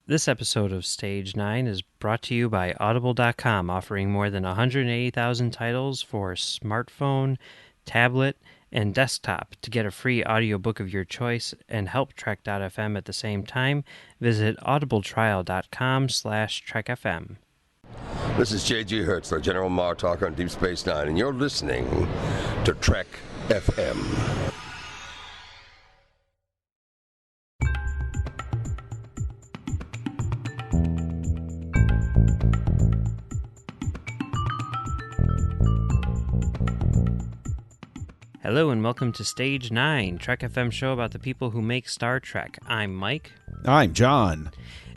This episode of Stage 9 is brought to you by Audible.com, offering more than 180,000 titles for smartphone, tablet, and desktop. To get a free audiobook of your choice and help Trek.fm at the same time, visit audibletrial.com/trekfm. This is J.G. Hertzler, General Martok on Deep Space Nine, and you're listening to Trek FM. Hello and welcome to Stage 9, Trek FM show about the people who make Star Trek. I'm Mike. I'm John.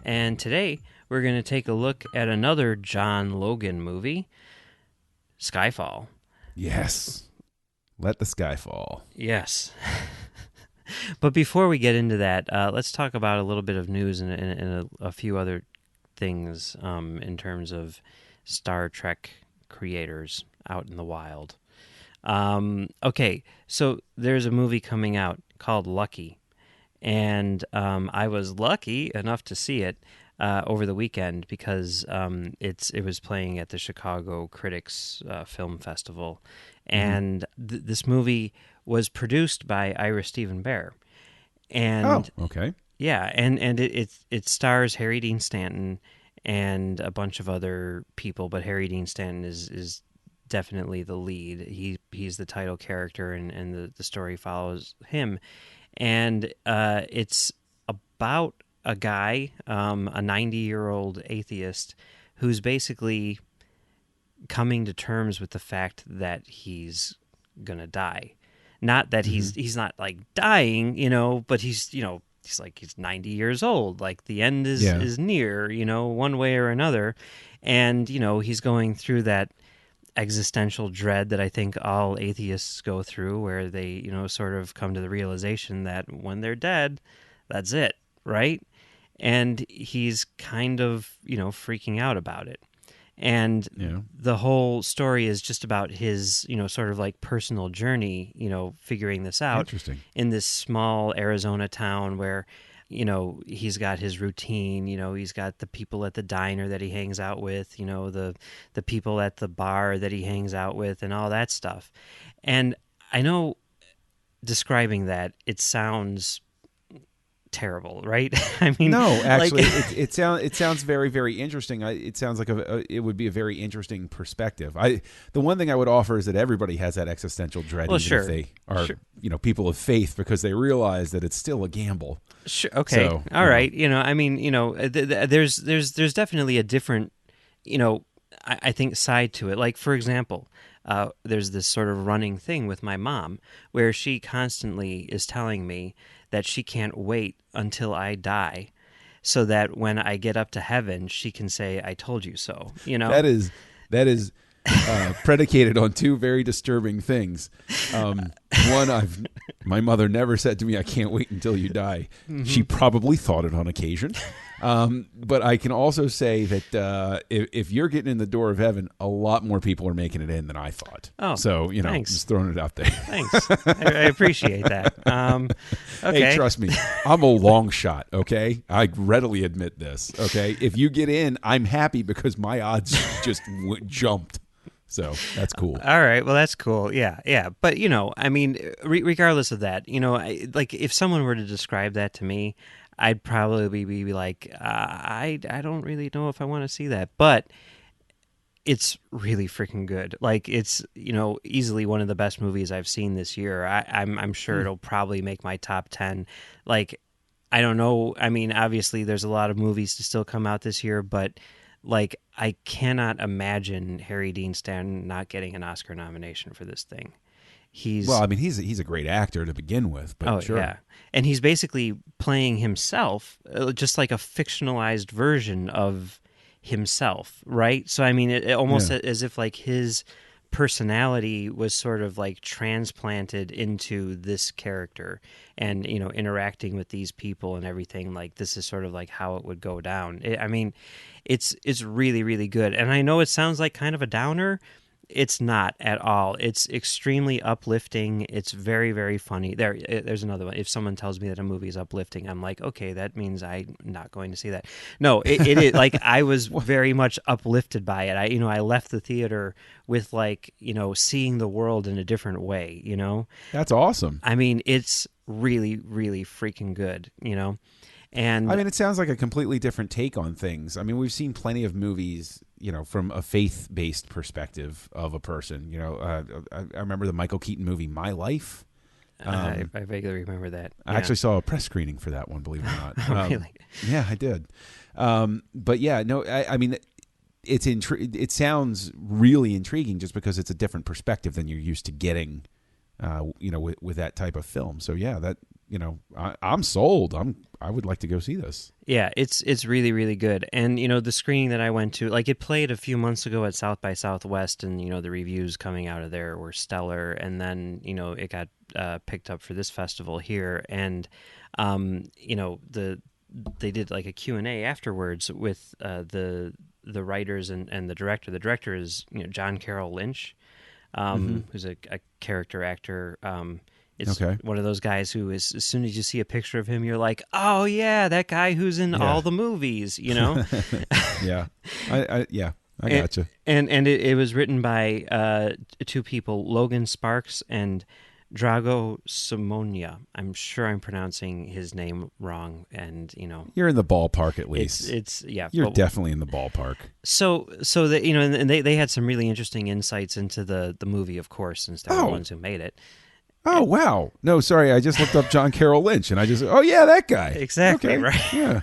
And today we're going to take a look at another John Logan movie, Skyfall. Yes. Let the sky fall. Yes. But before we get into that, let's talk about a little bit of news and a few other things in terms of Star Trek creators out in the wild. Okay, so there's a movie coming out called Lucky, and I was lucky enough to see it over the weekend because it was playing at the Chicago Critics Film Festival, and this movie was produced by Ira Steven Behr, and okay, yeah, and it stars Harry Dean Stanton and a bunch of other people, but Harry Dean Stanton is definitely the lead. He's the title character, and the story follows him. And it's about a guy, a 90-year-old atheist, who's basically coming to terms with the fact that he's gonna die. Not that he's not like dying, but he's 90 years old. Like the end is near, one way or another. And, he's going through that existential dread that I think all atheists go through, where they, sort of come to the realization that when they're dead, that's it, right? And he's kind of, freaking out about it. And the whole story is just about his, sort of like personal journey, figuring this out. Interesting. In this small Arizona town where, he's got his routine, he's got the people at the diner that he hangs out with, the people at the bar that he hangs out with and all that stuff. And I know describing that, it sounds terrible, right? I mean, no, actually, it sounds very, very interesting. It sounds like it would be a very interesting perspective. The one thing I would offer is that everybody has that existential dread, well, even sure, if they are, sure. People of faith, because they realize that it's still a gamble. Sure. Okay. So, all right. I mean, there's definitely a different, I think side to it. Like, for example, there's this sort of running thing with my mom where she constantly is telling me that she can't wait until I die so that when I get up to heaven, she can say, "I told you so." That is predicated on two very disturbing things. One, my mother never said to me, "I can't wait until you die." Mm-hmm. She probably thought it on occasion. But I can also say that if you're getting in the door of heaven, a lot more people are making it in than I thought. Oh, so thanks. Just throwing it out there. Thanks, I appreciate that. Okay. Hey, trust me, I'm a long shot. Okay, I readily admit this. Okay, if you get in, I'm happy because my odds just jumped. So that's cool. All right. Well, that's cool. Yeah. But, I mean, regardless of that, like if someone were to describe that to me, I'd probably be like, I don't really know if I want to see that. But it's really freaking good. Like it's, easily one of the best movies I've seen this year. I'm sure it'll probably make my top 10. Like, I don't know. I mean, obviously there's a lot of movies to still come out this year, but like, I cannot imagine Harry Dean Stanton not getting an Oscar nomination for this thing. He's a great actor to begin with, but sure. Yeah. And he's basically playing himself, just like a fictionalized version of himself, right? So, I mean, it almost as if like his personality was sort of like transplanted into this character and, interacting with these people and everything. Like this is sort of like how it would go down. It's really, really good. And I know it sounds like kind of a downer. it's not at all. It's extremely uplifting. It's very, very funny. There's another one. If someone tells me that a movie is uplifting, I'm like, okay, that means I'm not going to see that. No, it is like I was very much uplifted by it. I left the theater with like, seeing the world in a different way. That's awesome. I mean, it's really, really freaking good. And I mean, it sounds like a completely different take on things. I mean, we've seen plenty of movies, from a faith-based perspective of a person. I remember the Michael Keaton movie My Life. I vaguely remember that. I actually saw a press screening for that one, believe it or not. Really? Yeah, I did. But yeah, no, I mean, it sounds really intriguing just because it's a different perspective than you're used to getting, with that type of film. So yeah, that. I'm sold. I would like to go see this. Yeah, it's really, really good. And, the screening that I went to, like it played a few months ago at South by Southwest, and, the reviews coming out of there were stellar. And then, it got picked up for this festival here. And, they did like a Q&A afterwards with the writers and the director. The director is, John Carroll Lynch, who's a character actor. It's one of those guys who is, as soon as you see a picture of him, you're like, oh yeah, that guy who's in all the movies, Yeah, I gotcha. And it was written by two people, Logan Sparks and Drago Simonia. I'm sure I'm pronouncing his name wrong, and you're in the ballpark at least. It's you're definitely in the ballpark. So that and they had some really interesting insights into the movie, of course, since they're the ones who made it. Oh, wow. No, sorry. I just looked up John Carroll Lynch, and I just, that guy. Exactly, okay. Right? Yeah.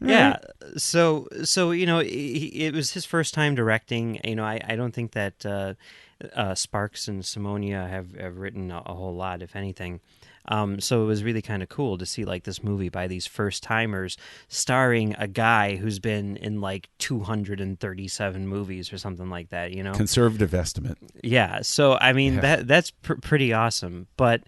Yeah. So it was his first time directing. I don't think that Sparks and Simonia have written a whole lot, if anything. So it was really kind of cool to see like this movie by these first timers, starring a guy who's been in like 237 movies or something like that. Conservative estimate. Yeah. So I mean that's pretty awesome. But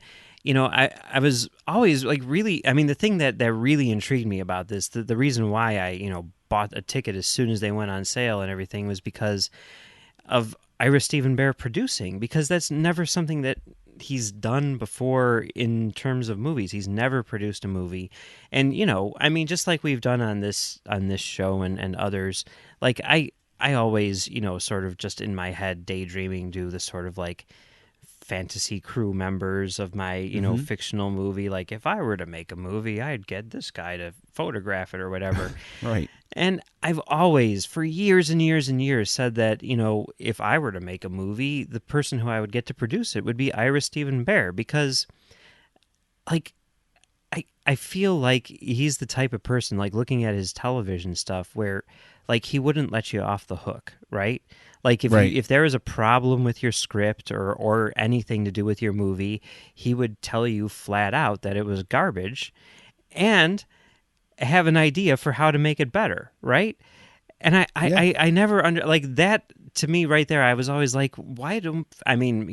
I was always like really. I mean, the thing that really intrigued me about this, the reason why I bought a ticket as soon as they went on sale and everything, was because of Ira Steven Behr producing, because that's never something that he's done before in terms of movies. He's never produced a movie. And I mean, just like we've done on this show and others, like I always sort of just in my head daydreaming do the sort of like fantasy crew members of my fictional movie. Like if I were to make a movie, I'd get this guy to photograph it or whatever. Right. And I've always, for years and years and years, said that, if I were to make a movie, the person who I would get to produce it would be Ira Steven Behr, because, like, I feel like he's the type of person, like, looking at his television stuff, where, like, he wouldn't let you off the hook, right? Like, if there was a problem with your script or anything to do with your movie, he would tell you flat out that it was garbage, and have an idea for how to make it better, right? And I never like that. To me, right there, I was always like, why don't I mean,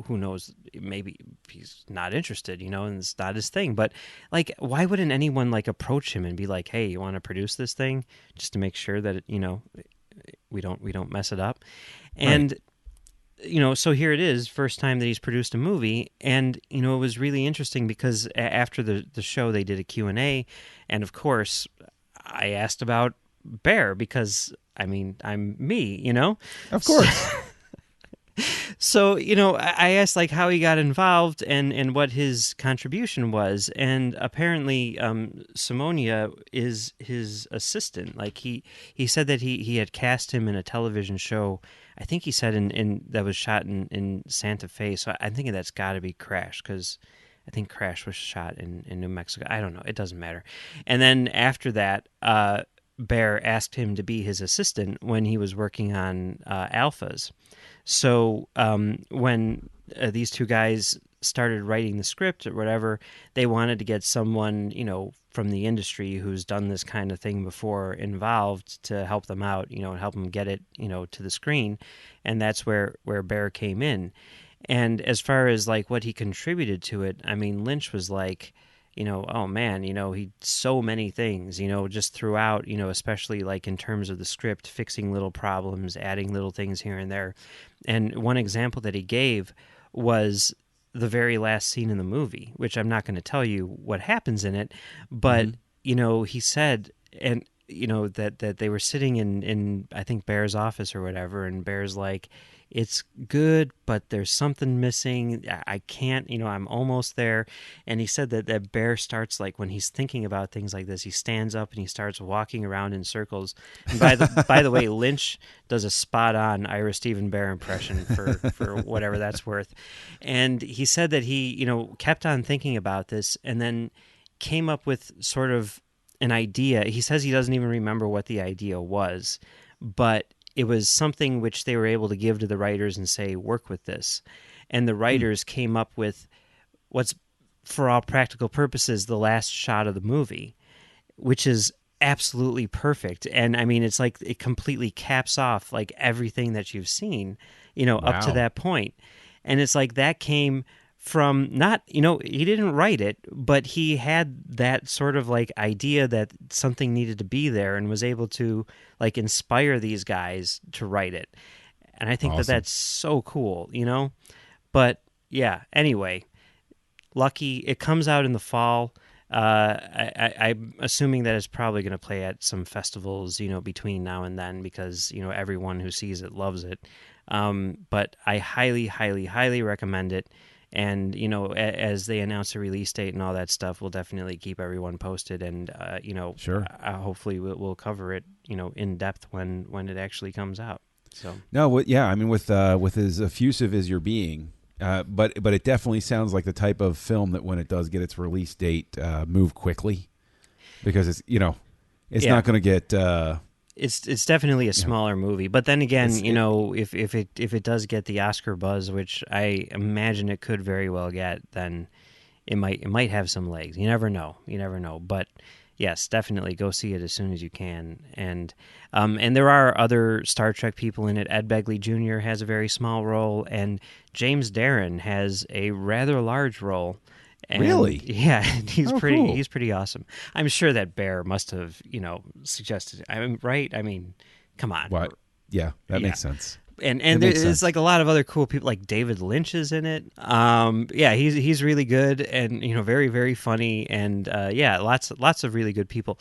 who knows? Maybe he's not interested, and it's not his thing. But like, why wouldn't anyone like approach him and be like, hey, you want to produce this thing just to make sure that we don't mess it up? And so here it is, first time that he's produced a movie, and it was really interesting because after the show they did a Q&A, and of course I asked about Behr because I mean I'm me, Of course. So I asked like how he got involved and what his contribution was, and apparently Simonia is his assistant. Like he said that he had cast him in a television show. I think he said in that was shot in Santa Fe. So I'm thinking that's got to be Crash, because I think Crash was shot in New Mexico. I don't know. It doesn't matter. And then after that, Behr asked him to be his assistant when he was working on Alphas. So when these two guys started writing the script or whatever, they wanted to get someone, from the industry who's done this kind of thing before involved to help them out, and help them get it, to the screen. And that's where Behr came in. And as far as like what he contributed to it, I mean, Lynch was like, oh man, he so many things, just throughout, especially like in terms of the script, fixing little problems, adding little things here and there. And one example that he gave was the very last scene in the movie, which I'm not going to tell you what happens in it, but he said, and that they were sitting in I think Bear's office or whatever, and Bear's like, it's good, but there's something missing. I can't, I'm almost there. And he said that Bear starts, like, when he's thinking about things like this, he stands up and he starts walking around in circles. And by the way, Lynch does a spot on Ira Stephen Bear impression for whatever that's worth. And he said that he, kept on thinking about this and then came up with sort of an idea. He says he doesn't even remember what the idea was, but it was something which they were able to give to the writers and say, work with this. And the writers came up with what's, for all practical purposes, the last shot of the movie, which is absolutely perfect. And I mean, it's like it completely caps off like everything that you've seen, up to that point. And it's like that came from not, he didn't write it, but he had that sort of like idea that something needed to be there and was able to like inspire these guys to write it. And I think that that's so cool, But yeah, anyway, Lucky, it comes out in the fall. I'm assuming that it's probably going to play at some festivals, between now and then, because, everyone who sees it loves it. But I highly, highly, highly recommend it. And, as they announce a release date and all that stuff, we'll definitely keep everyone posted. And, Sure. Hopefully we'll cover it, in depth when it actually comes out. So no, yeah, I mean, with as effusive as you're being, but it definitely sounds like the type of film that when it does get its release date, move quickly, because it's it's not going to get. It's definitely a smaller movie, but then again, if it does get the Oscar buzz, which I imagine it could very well get, then it might have some legs. You never know. But yes, definitely go see it as soon as you can. And there are other Star Trek people in it. Ed Begley Jr. has a very small role, and James Darren has a rather large role. And really? Yeah, he's cool. He's pretty awesome. I'm sure that Bear must have, suggested. Right? I mean, come on. What? Yeah, that makes sense. And there's like a lot of other cool people, like David Lynch is in it. Yeah, he's really good and very, very funny, and lots of really good people.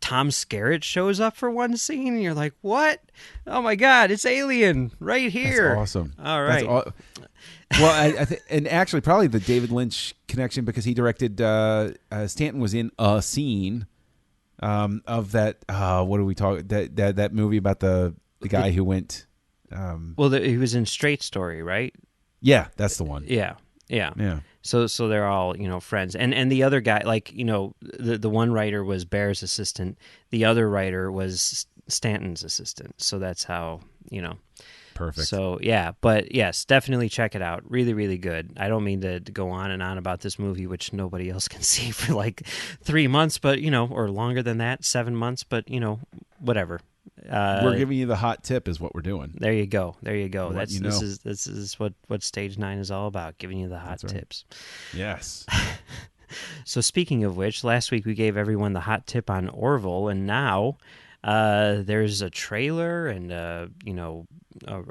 Tom Skerritt shows up for one scene, and you're like, what? Oh my God, it's Alien right here. That's awesome. All right. Well, I think, and actually, probably the David Lynch connection, because he directed. Stanton was in a scene of that. What do we talk? That movie about the guy who went. He was in Straight Story, right? Yeah, that's the one. Yeah. So they're all friends, and the other guy, like the one writer was Bear's assistant, the other writer was Stanton's assistant. So that's how Perfect. So yeah, but yes, definitely check it out. Really, really good. I don't mean to go on and on about this movie, which nobody else can see for like 3 months, but or longer than that, 7 months, but whatever. We're giving you the hot tip, is what we're doing. There you go. This is what Stage 9 is all about, giving you the hot tips. Yes. So speaking of which, last week we gave everyone the hot tip on Orville, and now there's a trailer and a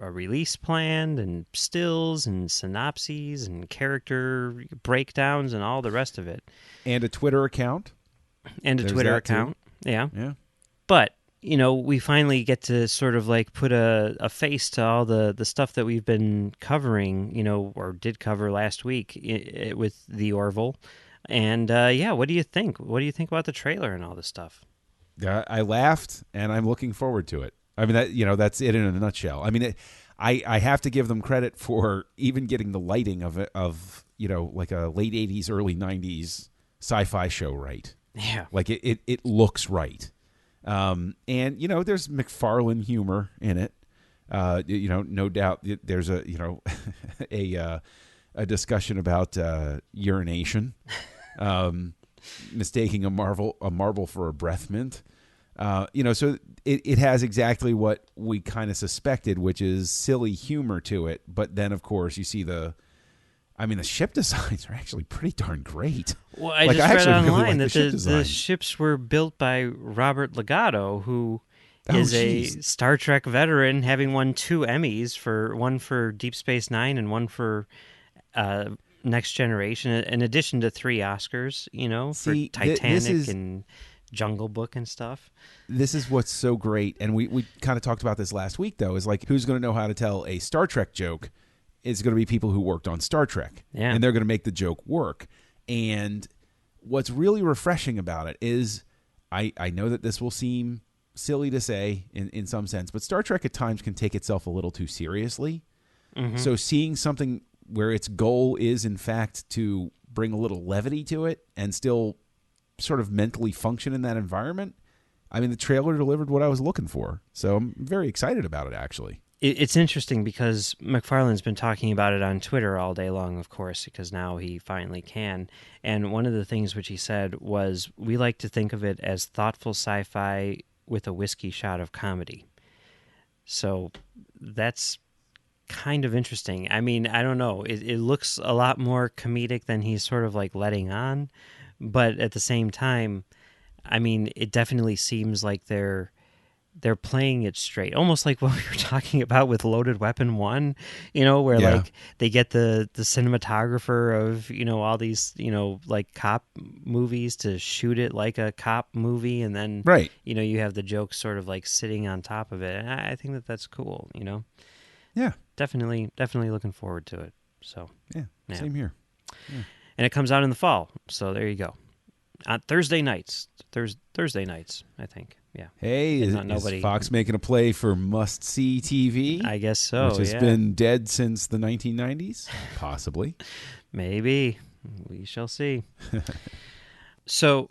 release planned, and stills and synopses and character breakdowns and all the rest of it. And a Twitter account. Yeah. Yeah. But we finally get to sort of like put a face to all the stuff that we've been covering, or did cover last week with the Orville. And what do you think? What do you think about the trailer and all this stuff? I laughed, and I'm looking forward to it. I mean, that's it in a nutshell. I mean, I have to give them credit for even getting the lighting of like a late 80s, early 90s sci-fi show right. Yeah. Like it looks right. And there's McFarlane humor in it. No doubt there's a a discussion about urination, mistaking a marble for a breath mint. So it has exactly what we kind of suspected, which is silly humor to it. But then, of course, you see I mean, the ship designs are actually pretty darn great. Well, I Like, just I read actually really online like that the ship the design. ships were built by Robert Legato, who Oh, is jeez. a Star Trek veteran, having won 2 Emmys, one for Deep Space Nine and one for Next Generation, in addition to 3 Oscars, for See, Titanic and Jungle Book and stuff. This is what's so great, and we kind of talked about this last week, though, is like, who's going to know how to tell a Star Trek joke? It's going to be people who worked on Star Trek, Yeah. and they're going to make the joke work. And what's really refreshing about it is, I know that this will seem silly to say in some sense, but Star Trek at times can take itself a little too seriously. Mm-hmm. So seeing something where its goal is, in fact, to bring a little levity to it and still sort of mentally function in that environment, I mean, the trailer delivered what I was looking for. So I'm very excited about it, actually. It's interesting because McFarlane's been talking about it on Twitter all day long, of course, because now he finally can. And one of the things which he said was, we like to think of it as thoughtful sci-fi with a whiskey shot of comedy. So that's kind of interesting. I mean, I don't know. It looks a lot more comedic than he's sort of like letting on. But at the same time, I mean, it definitely seems like they're playing it straight, almost like what we were talking about with Loaded Weapon 1, where Yeah. like they get the cinematographer of, all these, like cop movies to shoot it like a cop movie. And then, Right. you have the jokes sort of like sitting on top of it. And I think that that's cool, Yeah. Definitely looking forward to it. So, Yeah. Yeah. Same here. and it comes out in the fall. So there you go. On Thursday nights, Thursday nights, I think. Yeah. Hey, is nobody- Fox making a play for must-see TV? I guess so. which has yeah. been dead since the 1990s? Possibly. Maybe. We shall see. So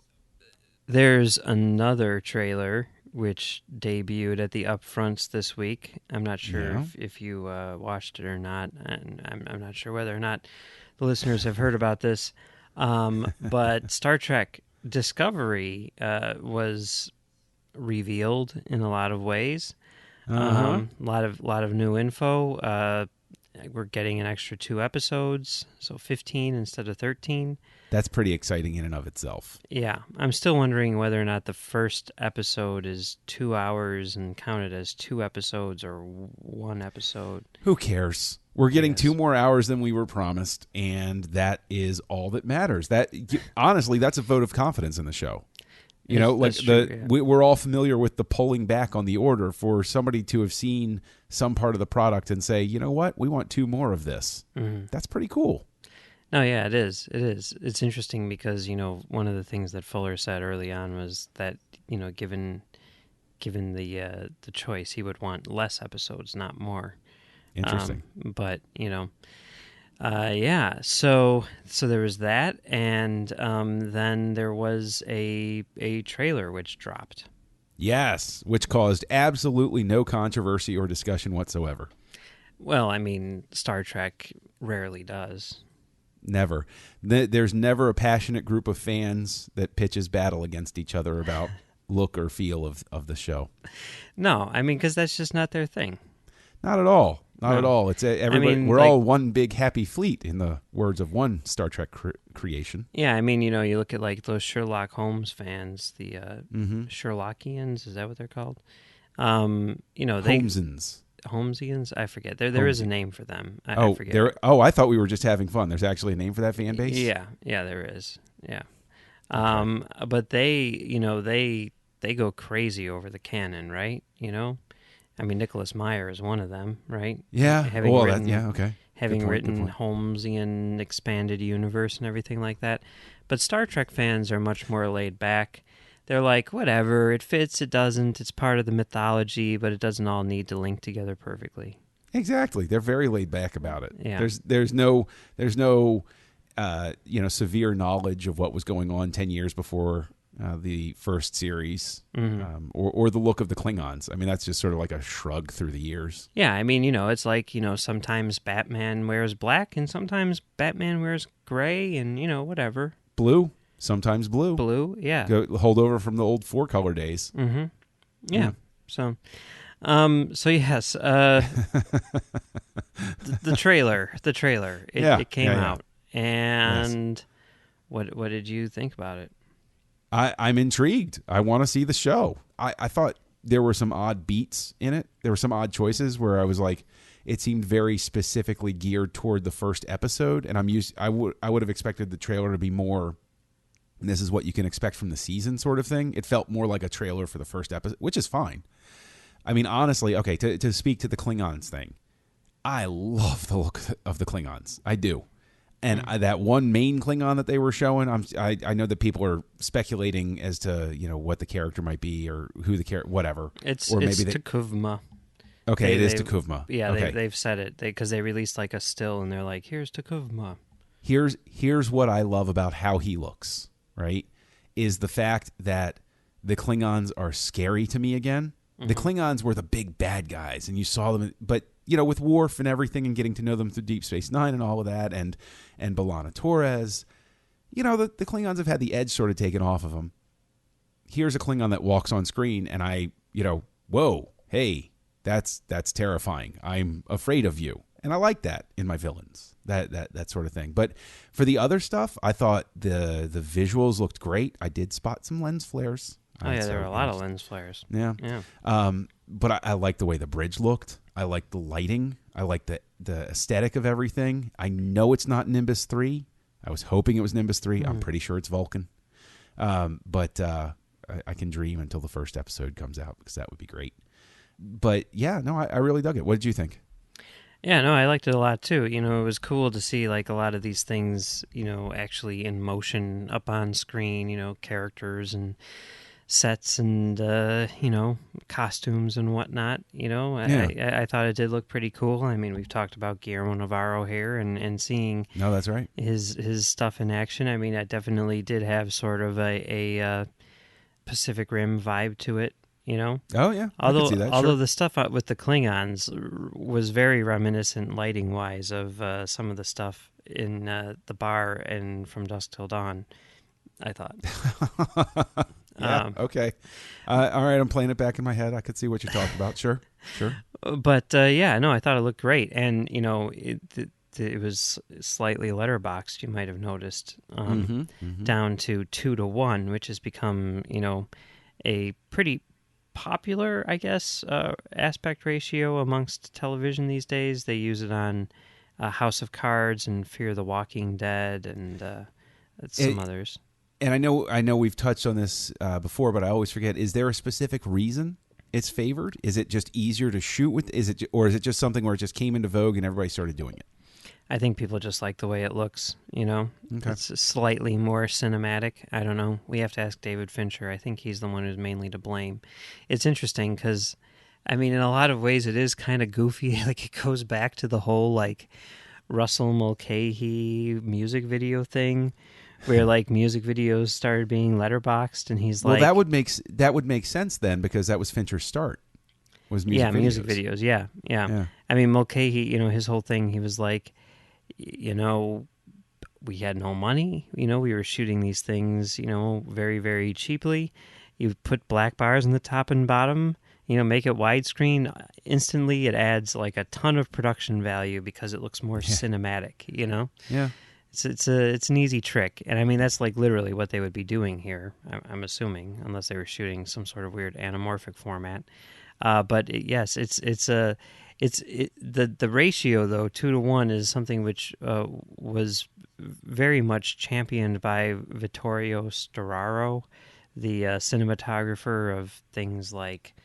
there's another trailer which debuted at the upfronts this week. I'm not sure Yeah. if you watched it or not, and I'm not sure whether or not the listeners have heard about this. But Star Trek Discovery was revealed in a lot of ways. A lot of new info. We're getting an extra 2 episodes, so 15 instead of 13. That's pretty exciting in and of itself. Yeah, I'm still wondering whether or not the first episode is 2 hours and counted as 2 episodes or 1 episode. Who cares? We're getting Yes. 2 more hours than we were promised, and that is all that matters. Honestly, that's a vote of confidence in the show. That's true, yeah. We're all familiar with the pulling back on the order. For somebody to have seen some part of the product and say, you know what, we want 2 more of this. Mm-hmm. That's pretty cool. No, yeah, it is. It is. It's interesting because, one of the things that Fuller said early on was that, given the choice, he would want less episodes, not more. Interesting. But, yeah, so there was that, and then there was a trailer which dropped. Yes, which caused absolutely no controversy or discussion whatsoever. Well, I mean, Star Trek rarely does. Never. There's never a passionate group of fans that pitches battle against each other about look or feel of the show. No, I mean, because that's just not their thing. Not at all. Not No. at all. It's everybody. mean, we're like- all one big happy fleet, in the words of one Star Trek creation. Yeah, I mean, you look at like those Sherlock Holmes fans, the Mm-hmm. Sherlockians, is that what they're called? They Holmesons. Holmesians, I forget. There is a name for them. I forget. I thought we were just having fun. There's actually a name for that fan base. Yeah, there is. Yeah. But they go crazy over the canon, right? I mean, Nicholas Meyer is one of them, right? Yeah. Having Well, written- okay. Having Good point, good written point. Holmesian expanded universe and everything like that. But Star Trek fans are much more laid back. They're like, whatever, it fits, it doesn't, it's part of the mythology, but it doesn't all need to link together perfectly. Exactly. They're very laid back about it. Yeah. There's no severe knowledge of what was going on 10 years before the first series, or the look of the Klingons. I mean, that's just sort of like a shrug through the years. Yeah, I mean, it's like, sometimes Batman wears black and sometimes Batman wears gray and, whatever. Blue, sometimes blue. Blue, yeah. Go hold over from the old 4-color days. Mm-hmm. Yeah. Yeah. So yes, the trailer, it came out. And what did you think about it? I'm intrigued. I want to see the show. I thought there were some odd beats in it. There were some odd choices where I was like, it seemed very specifically geared toward the first episode, and I would have expected the trailer to be more, and this is what you can expect from the season sort of thing. It felt more like a trailer for the first episode, which is fine. I mean, honestly, okay, to speak to the Klingons thing, I love the look of the Klingons. I do. And that one main Klingon that they were showing, I know that people are speculating as to, you know, what the character might be or who the character, whatever. It's Takuvma. Okay, it is Takuvma. Yeah, okay. they've said it because they released like a still, and they're like, "Here's Takuvma." Here's what I love about how he looks. Right, is the fact that the Klingons are scary to me again. Mm-hmm. The Klingons were the big bad guys, and you saw them, but you know, with Worf and everything, and getting to know them through Deep Space Nine and all of that, and B'Elanna Torres, you know, the Klingons have had the edge sort of taken off of them. Here's a Klingon that walks on screen, and whoa, hey, that's terrifying. I'm afraid of you, and I like that in my villains, that sort of thing. But for the other stuff, I thought the visuals looked great. I did spot some lens flares. Oh yeah, there were a lot of lens flares. Yeah. But I like the way the bridge looked. I like the lighting. I like the aesthetic of everything. I know it's not Nimbus 3. I was hoping it was Nimbus 3. I'm pretty sure it's Vulcan. But I can dream until the first episode comes out, because that would be great. But yeah, no, I really dug it. What did you think? Yeah, no, I liked it a lot too. You know, it was cool to see like a lot of these things, you know, actually in motion up on screen, you know, characters and sets and, you know, costumes and whatnot, you know. Yeah. I thought it did look pretty cool. I mean, we've talked about Guillermo Navarro here and seeing No, that's right. his stuff in action. I mean, I definitely did have sort of a Pacific Rim vibe to it. You know? Oh, yeah. Although, I can see that, although sure. the stuff with the Klingons was very reminiscent lighting-wise of some of the stuff in the bar and From Dusk Till Dawn, I thought. Yeah, okay. All right, I'm playing it back in my head. I could see what you're talking about. Sure. But, yeah, no, I thought it looked great. And, you know, it was slightly letterboxed, you might have noticed, down to 2-to-1, which has become, you know, a pretty popular, I guess, aspect ratio amongst television these days. They use it on House of Cards and Fear the Walking Dead and some others. And I know we've touched on this before, but I always forget. Is there a specific reason it's favored? Is it just easier to shoot with? Or is it just something where it just came into vogue and everybody started doing it? I think people just like the way it looks, you know. Okay. It's slightly more cinematic. I don't know. We have to ask David Fincher. I think he's the one who's mainly to blame. It's interesting because, I mean, in a lot of ways it is kind of goofy. Like, it goes back to the whole, like, Russell Mulcahy music video thing where, like, music videos started being letterboxed, and he's like... Well, that would make sense then, because that was Fincher's start. Was music videos. Yeah. I mean, Mulcahy, you know, his whole thing, he was like... You know, we had no money. You know, we were shooting these things, you know, very, very cheaply. You put black bars in the top and bottom, you know, make it widescreen. Instantly, it adds like a ton of production value because it looks more cinematic, you know? Yeah. It's an easy trick. And I mean, that's like literally what they would be doing here, I'm assuming, unless they were shooting some sort of weird anamorphic format. But yes, the ratio though 2-to-1 is something which was very much championed by Vittorio Storaro, the cinematographer of things like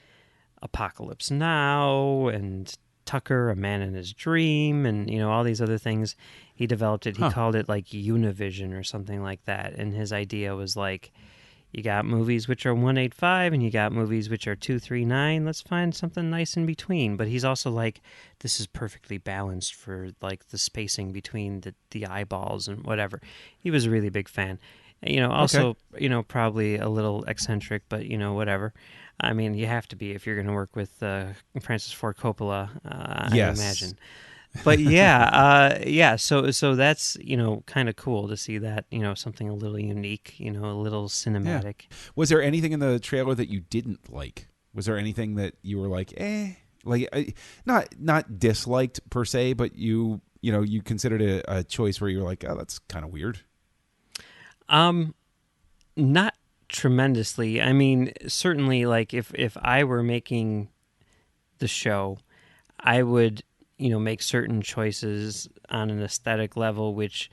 Apocalypse Now and Tucker, A Man in His Dream, and you know all these other things. He developed it. He called it like Univision or something like that. And his idea was like, you got movies which are 185 and you got movies which are 239. Let's find something nice in between. But he's also like, this is perfectly balanced for like the spacing between the eyeballs and whatever. He was a really big fan. You know, also, you know, probably a little eccentric, but you know, whatever. I mean, you have to be if you're going to work with Francis Ford Coppola, yes. I imagine. But yeah, so that's, you know, kind of cool to see that, you know, something a little unique, you know, a little cinematic. Yeah. Was there anything in the trailer that you didn't like? Was there anything that you were like, like not disliked per se, but you you considered it a choice where you're like, oh, that's kind of weird? Not tremendously. I mean, certainly, like if I were making the show, I would, make certain choices on an aesthetic level which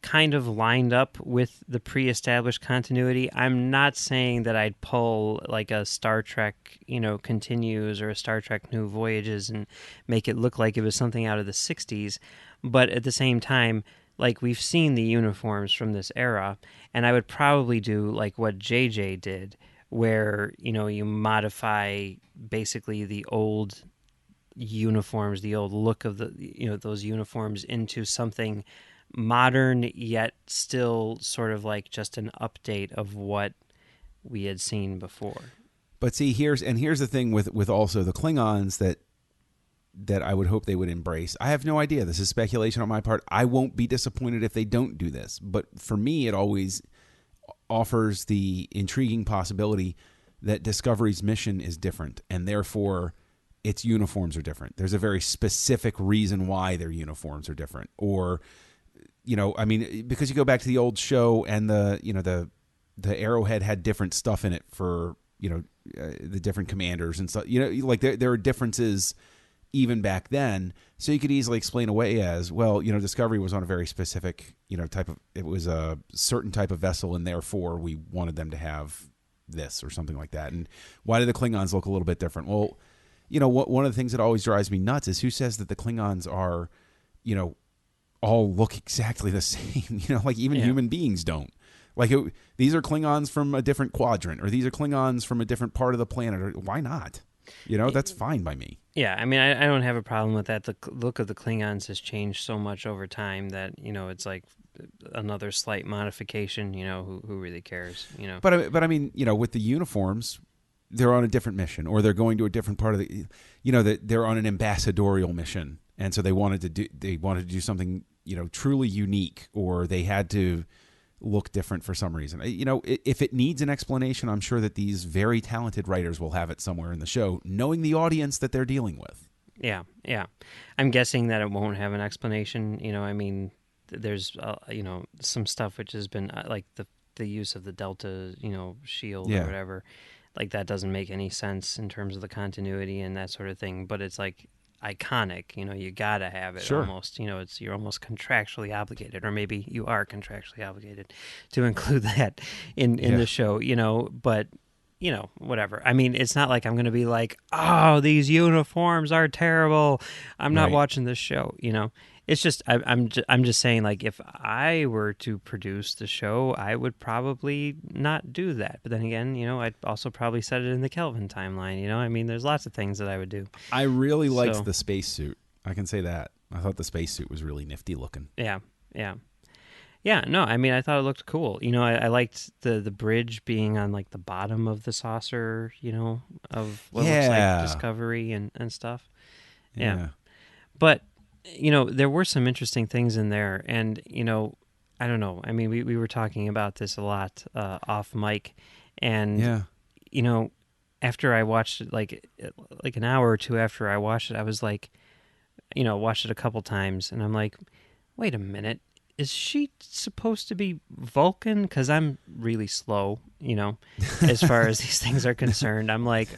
kind of lined up with the pre-established continuity. I'm not saying that I'd pull like a Star Trek, Continues or a Star Trek New Voyages and make it look like it was something out of the 60s, but at the same time, like we've seen the uniforms from this era, and I would probably do like what JJ did, where, you modify basically the old uniforms, the old look of those uniforms into something modern, yet still sort of like just an update of what we had seen before. But see, here's the thing with also the Klingons that I would hope they would embrace. I have no idea. This is speculation on my part. I won't be disappointed if they don't do this. But for me, it always offers the intriguing possibility that Discovery's mission is different, and therefore its uniforms are different. There's a very specific reason why their uniforms are different. Or, because you go back to the old show and the Arrowhead had different stuff in it for, the different commanders and stuff. Like there are differences even back then, so you could easily explain away as, well, Discovery was on a very specific, it was a certain type of vessel, and therefore we wanted them to have this or something like that. And why do the Klingons look a little bit different? Well, one of the things that always drives me nuts is who says that the Klingons are, all look exactly the same. Like even human beings don't. Like these are Klingons from a different quadrant, or these are Klingons from a different part of the planet. Or why not? That's fine by me. Yeah, I mean, I don't have a problem with that. The look of the Klingons has changed so much over time that, it's like another slight modification, who really cares, But I mean, with the uniforms, they're on a different mission, or they're going to a different part of the, that they're on an ambassadorial mission. And so they wanted to do something, truly unique, or they had to look different for some reason. If it needs an explanation, I'm sure that these very talented writers will have it somewhere in the show, knowing the audience that they're dealing with. Yeah. I'm guessing that it won't have an explanation. I mean, there's, some stuff which has been like the use of the Delta, shield or whatever. Like that doesn't make any sense in terms of the continuity and that sort of thing. But it's like iconic, you gotta have it. Almost, you're almost contractually obligated, or maybe you are contractually obligated to include that in the show, but whatever. I mean, it's not like I'm going to be like, oh, these uniforms are terrible, I'm not watching this show, It's just I'm just saying, like, if I were to produce the show, I would probably not do that. But then again, I'd also probably set it in the Kelvin timeline. I mean, there's lots of things that I would do. I really liked the spacesuit. I can say that. I thought the spacesuit was really nifty looking. Yeah. No, I mean, I thought it looked cool. I liked the bridge being on like the bottom of the saucer. Of what looks like Discovery and stuff. Yeah. But there were some interesting things in there, and, I don't know. I mean, we were talking about this a lot off mic, and, after I watched it, like an hour or two after I watched it, I was like, watched it a couple times, and I'm like, wait a minute, is she supposed to be Vulcan? Because I'm really slow, as far as these things are concerned. I'm like,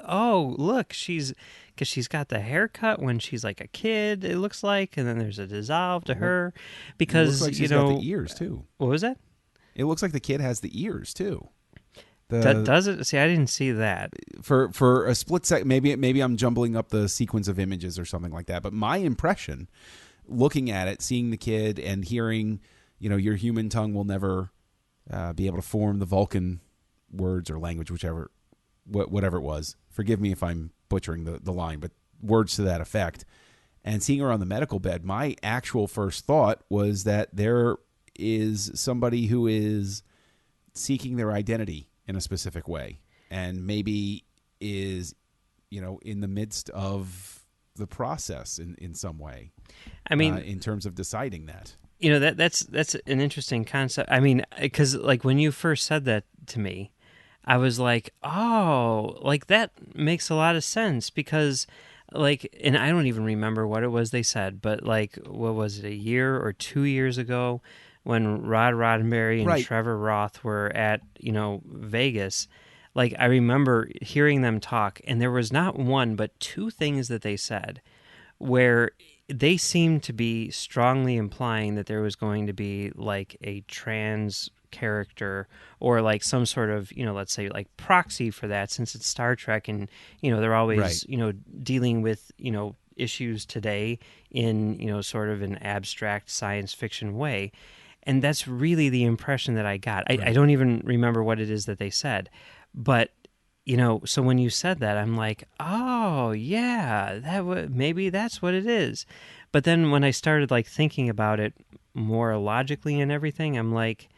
oh, look, because she's got the haircut when she's like a kid, it looks like, and then there's a dissolve to her. Because, it looks like she's got the ears, too. What was that? It looks like the kid has the ears, too. Does it? See, I didn't see that. For a split second, maybe I'm jumbling up the sequence of images or something like that, but my impression, looking at it, seeing the kid and hearing, your human tongue will never be able to form the Vulcan words or language, whatever it was. Forgive me if I'm butchering the line, but words to that effect. And seeing her on the medical bed, my actual first thought was that there is somebody who is seeking their identity in a specific way, and maybe is, in the midst of the process in some way. I mean, in terms of deciding that. That's an interesting concept. I mean, because like when you first said that to me, I was like, oh, like that makes a lot of sense, because like, and I don't even remember what it was they said, but like, what was it, a year or 2 years ago, when Rod Roddenberry and Right. Trevor Roth were at Vegas. Like, I remember hearing them talk, and there was not one but two things that they said where they seemed to be strongly implying that there was going to be like a trans character, or like some sort of, let's say, like proxy for that, since it's Star Trek, and they're always Right. dealing with issues today in sort of an abstract science fiction way. And that's really the impression that I got. I Right. don't even remember what it is that they said, but so when you said that, I'm like, oh yeah, maybe that's what it is. But then when I started like thinking about it more logically and everything, I'm like,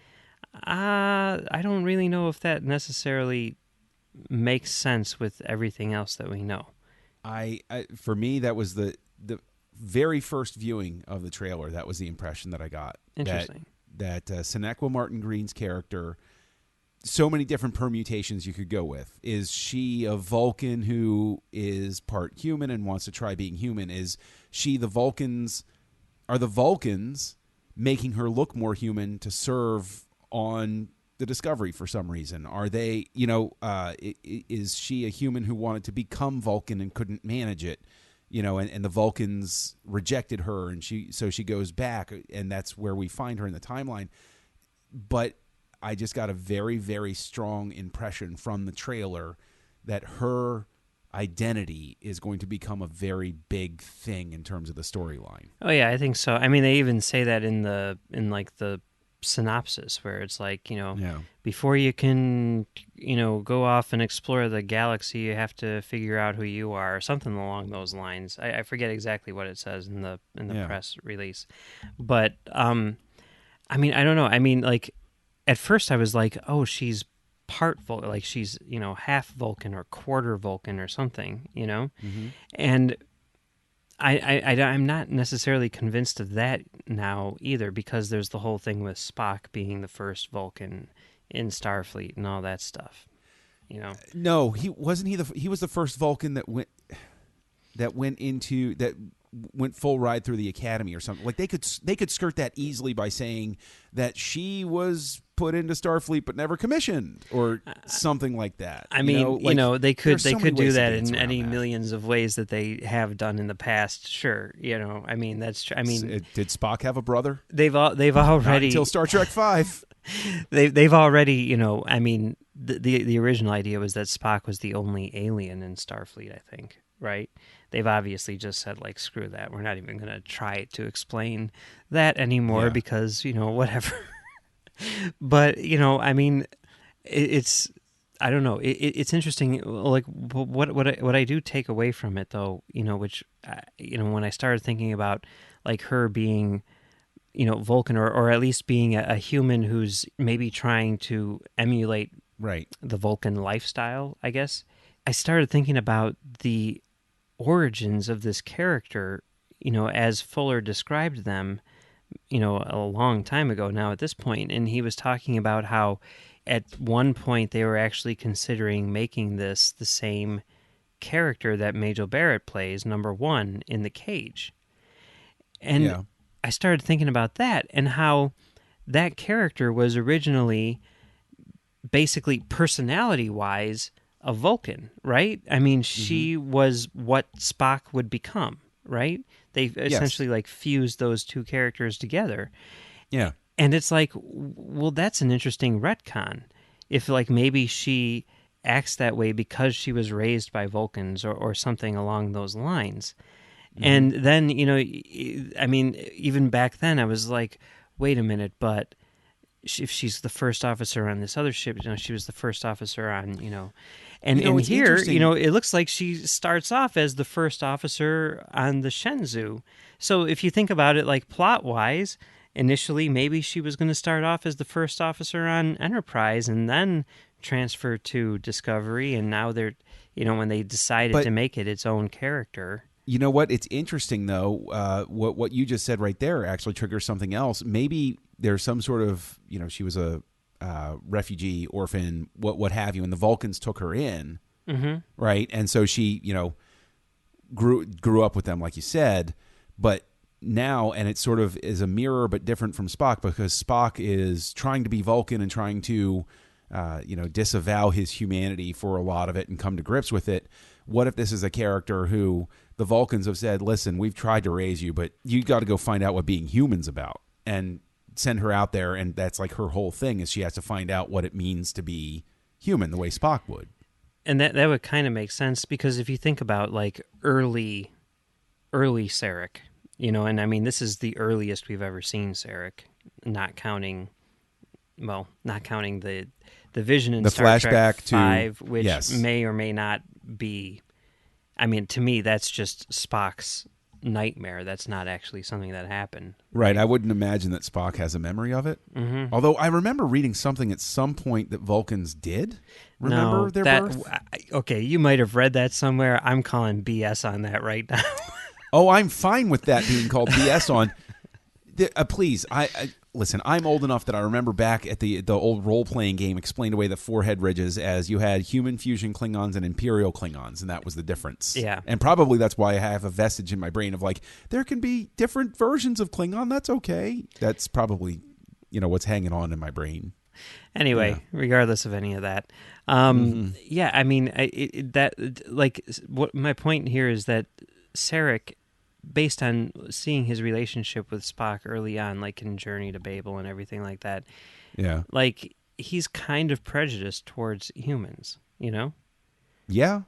I don't really know if that necessarily makes sense with everything else that we know. I for me, that was the very first viewing of the trailer. That was the impression that I got. Interesting. That Sonequa Martin Green's character, so many different permutations you could go with. Is she a Vulcan who is part human and wants to try being human? Is she the Vulcans? Are the Vulcans making her look more human to serve on the Discovery for some reason? Are they, is she a human who wanted to become Vulcan and couldn't manage it? And the Vulcans rejected her, and so she goes back, and that's where we find her in the timeline. But I just got a very, very strong impression from the trailer that her identity is going to become a very big thing in terms of the storyline. Oh yeah, I think so. I mean, they even say that in the synopsis, where it's like, Yeah. before you can go off and explore the galaxy, you have to figure out who you are, or something along those lines. I forget exactly what it says in the Yeah. press release, but I mean, I don't know. I mean, like, at first I was like, oh, she's part Vulcan, like she's half Vulcan or quarter Vulcan or something, Mm-hmm. and I'm not necessarily convinced of that now either, because there's the whole thing with Spock being the first Vulcan in Starfleet and all that stuff. No, he wasn't. He was the first Vulcan that went full ride through the Academy or something. Like they could skirt that easily by saying that she was put into Starfleet but never commissioned or something like that. I mean, they could there's so many do ways to that dance in around any that. millions of ways that they have done in the past. Sure, I mean, that's true. I mean, Did Spock have a brother? they've already Not until Star Trek V. they've already, I mean, the original idea was that Spock was the only alien in Starfleet, I think, right? They've obviously just said, like, screw that. We're not even going to try to explain that anymore, Yeah. because, whatever. But, I mean, it's, I don't know. It's interesting. Like, what I do take away from it, though, which, when I started thinking about, like, her being, Vulcan, or at least being a human who's maybe trying to emulate Right. the Vulcan lifestyle, I guess, I started thinking about the origins of this character, as Fuller described them, a long time ago now at this point. And he was talking about how at one point they were actually considering making this the same character that Majel Barrett plays, number one, in The Cage. And Yeah. I started thinking about that, and how that character was originally basically personality-wise a Vulcan, right? I mean, she was what Spock would become, right? They essentially like fused those two characters together. Yeah. And it's like, well, that's an interesting retcon. If like maybe she acts that way because she was raised by Vulcans, or something along those lines. And then, I mean, even back then I was like, wait a minute, but if she's the first officer on this other ship, she was the first officer on, and it's here, interesting. it looks like she starts off as the first officer on the Shenzhou. So if you think about it, like plot-wise, initially maybe she was going to start off as the first officer on Enterprise and then transfer to Discovery, and now they're, when they decided to make it its own character. You know what? It's interesting, though. What you just said right there actually triggers something else. Maybe there's some sort of, she was a refugee, orphan, what have you, and the Vulcans took her in, right? And so she, grew up with them, like you said, but now, and it sort of is a mirror but different from Spock, because Spock is trying to be Vulcan and trying to disavow his humanity for a lot of it and come to grips with it. What if this is a character who the Vulcans have said, listen, we've tried to raise you, but you got to go find out what being human's about, and send her out there, and that's like her whole thing, is she has to find out what it means to be human the way Spock would. And that would kind of make sense, because if you think about like early Sarek, and I mean, this is the earliest we've ever seen Sarek, not counting the vision in the Star flashback Trek V, to, which yes, may or may not be. I mean, to me, that's just Spock's nightmare. That's not actually something that happened. Right. I wouldn't imagine that Spock has a memory of it. Mm-hmm. Although I remember reading something at some point that Vulcans did remember their birth. Okay, you might have read that somewhere. I'm calling BS on that right now. Oh, I'm fine with that being called BS on. Please, listen, I'm old enough that I remember back at the old role-playing game explained away the forehead ridges as you had human fusion Klingons and Imperial Klingons, and that was the difference. Yeah. And probably that's why I have a vestige in my brain of like, there can be different versions of Klingon, that's okay. That's probably, what's hanging on in my brain. Anyway, regardless of any of that. Yeah, I mean, what my point here is that Sarek, based on seeing his relationship with Spock early on, like in Journey to Babel and everything like that, like he's kind of prejudiced towards humans, Yeah.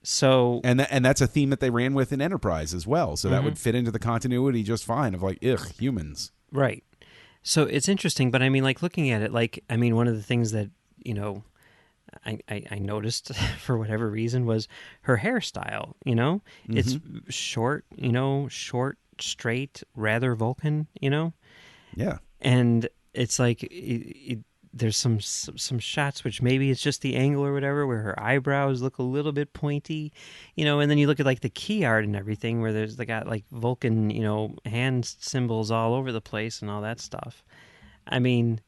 So and that's a theme that they ran with in Enterprise as well. So that would fit into the continuity just fine of like, humans. Right. So it's interesting, but I mean, like looking at it, one of the things that I noticed for whatever reason was her hairstyle. It's short, short, straight, rather Vulcan. Yeah, and it's like there's some shots which maybe it's just the angle or whatever, where her eyebrows look a little bit pointy, and then you look at like the key art and everything, where they got like Vulcan, hand symbols all over the place and all that stuff. I mean,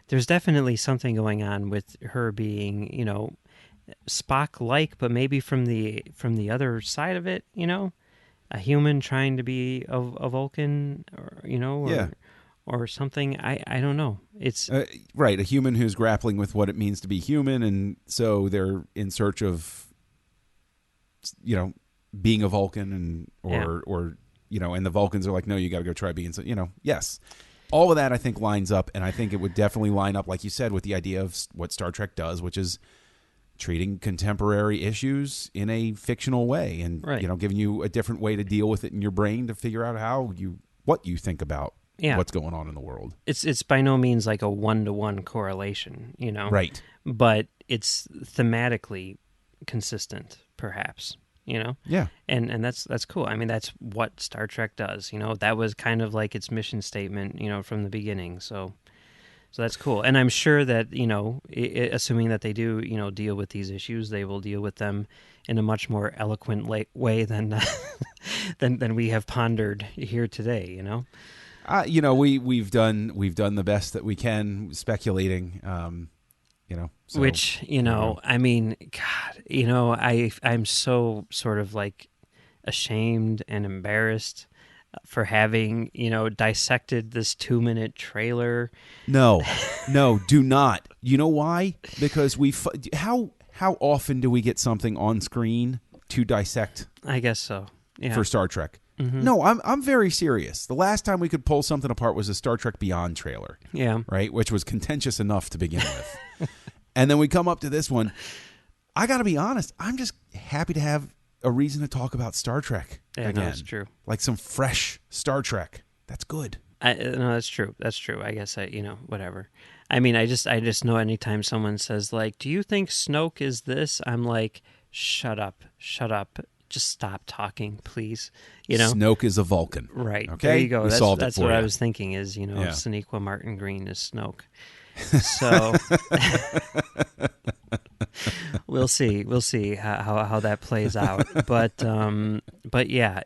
there's definitely something going on with her being, Spock-like, but maybe from the other side of it, a human trying to be a Vulcan, or something. I don't know. It's right, a human who's grappling with what it means to be human, and so they're in search of, being a Vulcan, and and the Vulcans are like, no, you got to go try being, yes. All of that, I think, lines up, and I think it would definitely line up, like you said, with the idea of what Star Trek does, which is treating contemporary issues in a fictional way, and giving you a different way to deal with it in your brain to figure out what you think about what's going on in the world. It's by no means like a 1-to-1 correlation, right? But it's thematically consistent, perhaps. Yeah, and that's cool. I mean, that's what Star Trek does. That was kind of like its mission statement, from the beginning. So that's cool. And I'm sure that assuming that they do, deal with these issues, they will deal with them in a much more eloquent way than than we have pondered here today. We've done the best that we can speculating. So, which, I mean, God, I'm so sort of like ashamed and embarrassed for having, dissected this 2-minute trailer. No, do not. You know why? Because how often do we get something on screen to dissect? I guess so. Yeah. For Star Trek. Mm-hmm. No, I'm very serious. The last time we could pull something apart was a Star Trek Beyond trailer. Yeah. Right? Which was contentious enough to begin with. And then we come up to this one. I got to be honest. I'm just happy to have a reason to talk about Star Trek again. No, that's true. Like some fresh Star Trek. That's good. No, that's true. That's true. I guess whatever. I mean, I just know anytime someone says like, "Do you think Snoke is this?" I'm like, "Shut up. Just stop talking, please." Snoke is a Vulcan. Right. Okay. There you go. That's what I you. was thinking is, Sonequa Martin Green is Snoke. So we'll see how that plays out. But yeah,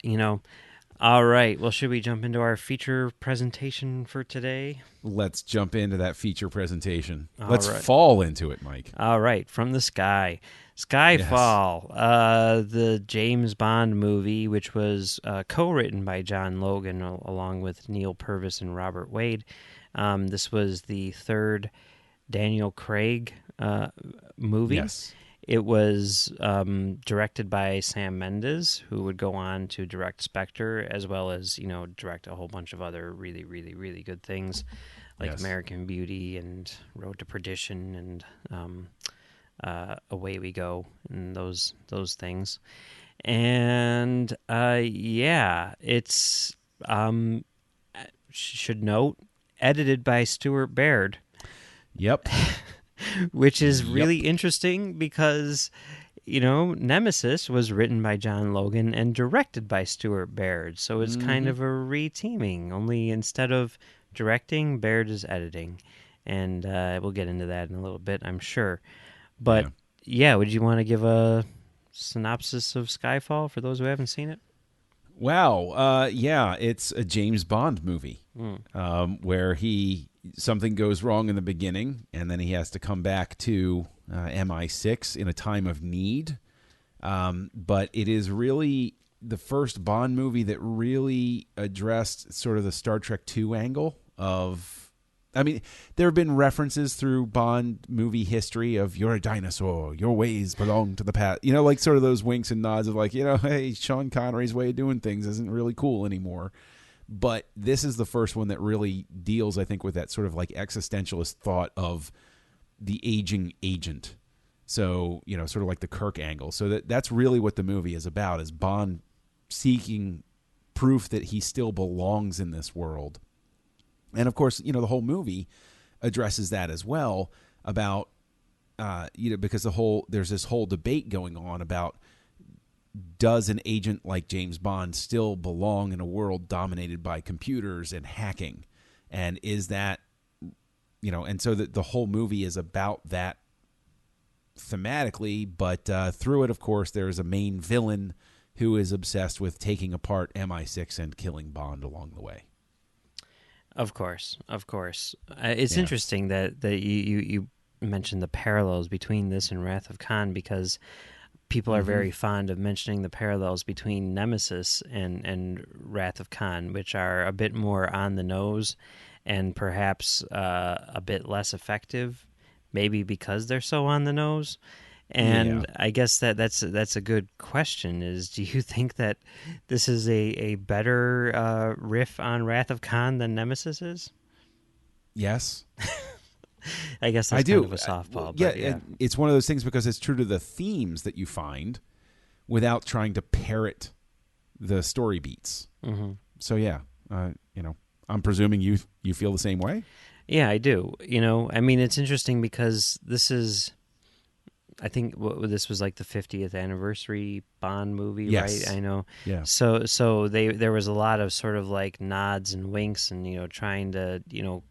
all right. Well, should we jump into our feature presentation for today? Let's jump into that feature presentation. All Let's right. fall into it, Mike. All right. From the Sky. Skyfall, the James Bond movie, which was co-written by John Logan along with Neil Purvis and Robert Wade. This was the third Daniel Craig movie. Yes. It was directed by Sam Mendes, who would go on to direct Spectre, as well as direct a whole bunch of other really, really, really good things, like Yes. American Beauty and Road to Perdition and Away We Go and those things. And it's should note edited by Stuart Baird. Yep. Which is really interesting because, Nemesis was written by John Logan and directed by Stuart Baird. So it's kind of a re-teaming, only instead of directing, Baird is editing. And we'll get into that in a little bit, I'm sure. But, would you want to give a synopsis of Skyfall for those who haven't seen it? Wow. It's a James Bond movie where something goes wrong in the beginning, and then he has to come back to MI6 in a time of need. But it is really the first Bond movie that really addressed sort of the Star Trek II angle of... I mean, there have been references through Bond movie history of you're a dinosaur, your ways belong to the past. Like sort of those winks and nods of like, hey, Sean Connery's way of doing things isn't really cool anymore. But this is the first one that really deals, I think, with that sort of like existentialist thought of the aging agent. So, sort of like the Kirk angle. So that's really what the movie is about, is Bond seeking proof that he still belongs in this world. And of course, the whole movie addresses that as well about, because there's this whole debate going on about, does an agent like James Bond still belong in a world dominated by computers and hacking? And is that, and so the whole movie is about that thematically, but through it, of course, there is a main villain who is obsessed with taking apart MI6 and killing Bond along the way. Of course. It's interesting that you mentioned the parallels between this and Wrath of Khan, because people are very fond of mentioning the parallels between Nemesis and Wrath of Khan, which are a bit more on the nose and perhaps a bit less effective, maybe because they're so on the nose. And I guess that's a good question, is do you think that this is a better riff on Wrath of Khan than Nemesis is? Yes. I guess that's kind of a softball. And it's one of those things because it's true to the themes that you find without trying to parrot the story beats. Mm-hmm. So, I'm presuming you feel the same way? Yeah, I do. It's interesting because this is... I think this was like the 50th anniversary Bond movie, yes. Right? I know. Yeah. So there was a lot of sort of like nods and winks and trying to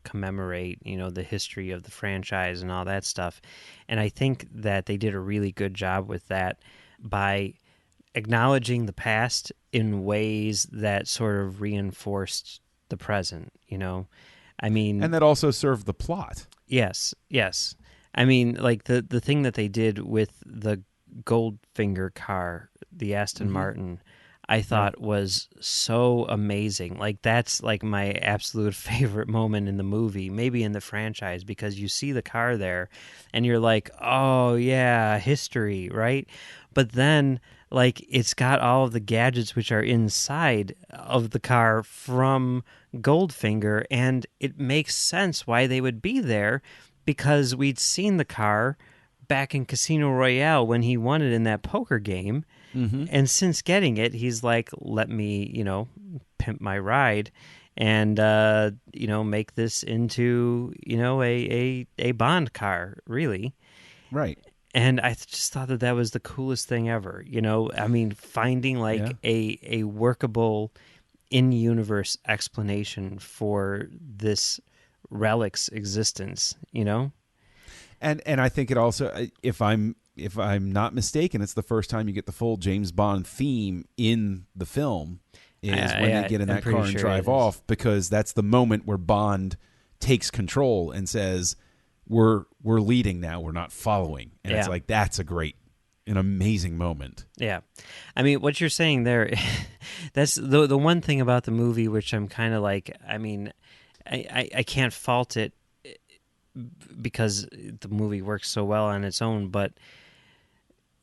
commemorate the history of the franchise and all that stuff, and I think that they did a really good job with that by acknowledging the past in ways that sort of reinforced the present. I mean, and that also served the plot. Yes. I mean, like the thing that they did with the Goldfinger car, the Aston Martin, I thought was so amazing. Like that's like my absolute favorite moment in the movie, maybe in the franchise, because you see the car there and you're like, oh yeah, history, right? But then like it's got all of the gadgets which are inside of the car from Goldfinger, and it makes sense why they would be there, because we'd seen the car back in Casino Royale when he won it in that poker game. Mm-hmm. And since getting it, he's like, let me, pimp my ride and, make this into, a Bond car, really. Right. And I just thought that was the coolest thing ever. Finding like a workable in-universe explanation for this relic's existence, And I think it also, if I'm not mistaken, it's the first time you get the full James Bond theme in the film is when they get in that car and drive off, because that's the moment where Bond takes control and says, we're leading now, we're not following. And it's like, that's a great an amazing moment. Yeah. I mean, what you're saying there, that's the one thing about the movie which I'm kind of like, I mean, I can't fault it because the movie works so well on its own, but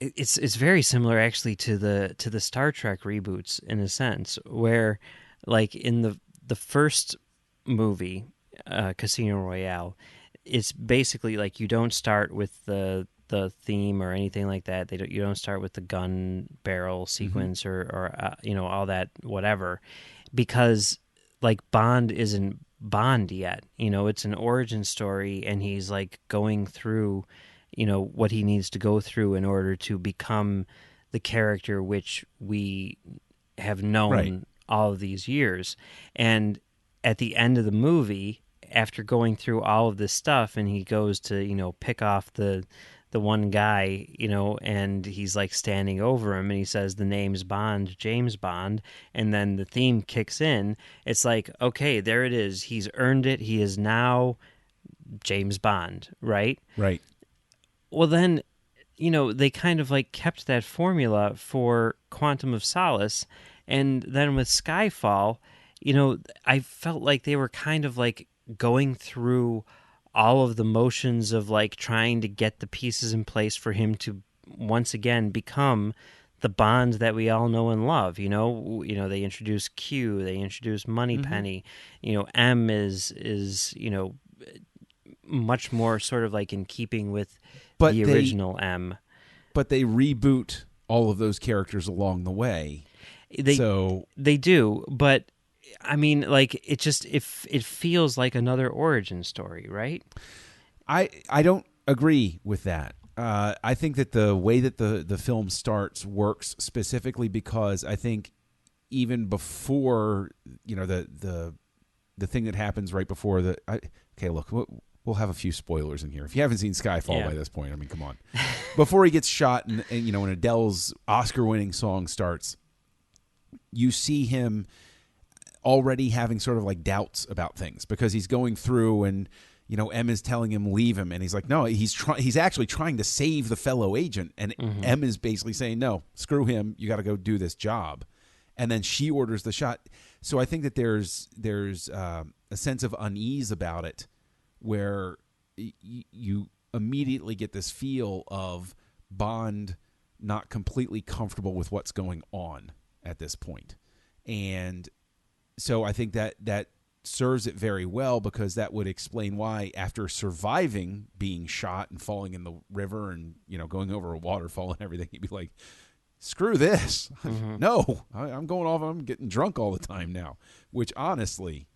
it's very similar actually to the Star Trek reboots in a sense, where like in the first movie, Casino Royale, it's basically like you don't start with the theme or anything like that. You don't start with the gun barrel sequence or all that whatever, because like Bond isn't Bond yet. It's an origin story, and he's like going through what he needs to go through in order to become the character which we have known all of these years. And at the end of the movie, after going through all of this stuff, and he goes to pick off the one guy, and he's like standing over him, and he says the name's Bond, James Bond, and then the theme kicks in. It's like, okay, there it is. He's earned it. He is now James Bond, right? Right. Well, then, they kind of like kept that formula for Quantum of Solace, and then with Skyfall, I felt like they were kind of like going through all of the motions of like trying to get the pieces in place for him to once again become the Bond that we all know and love. They introduce Q, they introduce Moneypenny. M is much more sort of like in keeping with the original M. But they reboot all of those characters along the way. They do, but I mean, like it feels like another origin story, right? I don't agree with that. I think that the way that the film starts works specifically because I think even before the thing that happens right before look, we'll have a few spoilers in here. If you haven't seen Skyfall by this point, I mean, come on. Before he gets shot and when Adele's Oscar-winning song starts, you see him already having sort of like doubts about things because he's going through and M is telling him leave him, and he's like, no, he's actually trying to save the fellow agent, and M is basically saying, no, screw him, you got to go do this job, and then she orders the shot. So I think that there's a sense of unease about it where you immediately get this feel of Bond not completely comfortable with what's going on at this point. And so I think that serves it very well because that would explain why after surviving being shot and falling in the river and, going over a waterfall and everything, he'd be like, screw this. No, I'm going off. I'm getting drunk all the time now, which honestly,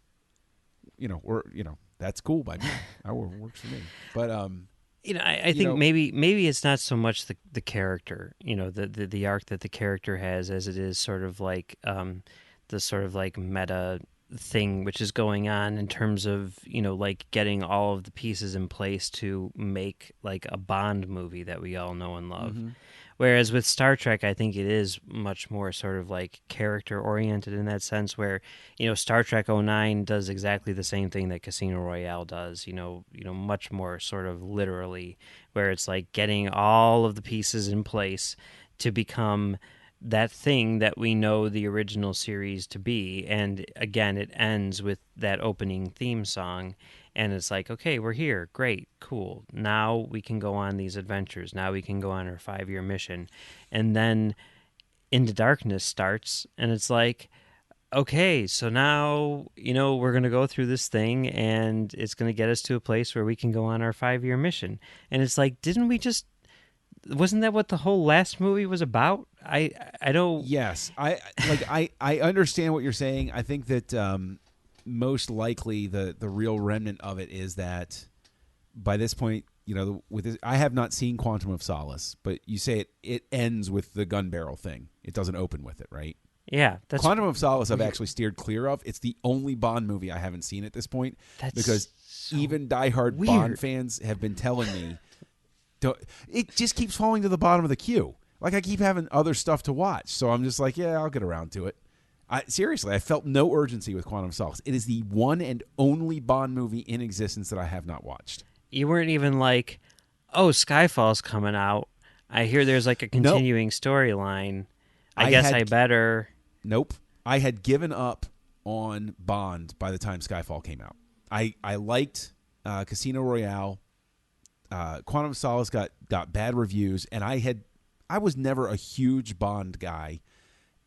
that's cool by me. That works for me. But, I think maybe it's not so much the character, the arc that the character has as it is sort of like the sort of like meta thing which is going on in terms of like getting all of the pieces in place to make like a Bond movie that we all know and love. Whereas with Star Trek, I think it is much more sort of like character oriented in that sense where, Star Trek 09 does exactly the same thing that Casino Royale does, much more sort of literally, where it's like getting all of the pieces in place to become that thing that we know the original series to be. And again, it ends with that opening theme song. And it's like, okay, we're here. Great. Cool. Now we can go on these adventures. Now we can go on our 5-year mission. And then Into Darkness starts. And it's like, okay, so now, we're going to go through this thing. And it's going to get us to a place where we can go on our 5-year mission. And it's like, wasn't that what the whole last movie was about? I don't. Yes. I understand what you're saying. I think that most likely the real remnant of it is that by this point, with this, I have not seen Quantum of Solace, but you say it ends with the gun barrel thing. It doesn't open with it, right? Yeah. Quantum of Solace I've actually steered clear of. It's the only Bond movie I haven't seen at this point because so even diehard weird Bond fans have been telling me it just keeps falling to the bottom of the queue. Like I keep having other stuff to watch. So I'm just like, yeah, I'll get around to it. Seriously, I felt no urgency with Quantum of Solace. It is the one and only Bond movie in existence that I have not watched. You weren't even like, oh, Skyfall's coming out. I hear there's like a continuing storyline. I guess I better. Nope. I had given up on Bond by the time Skyfall came out. I liked Casino Royale. Quantum of Solace got bad reviews, and I was never a huge Bond guy.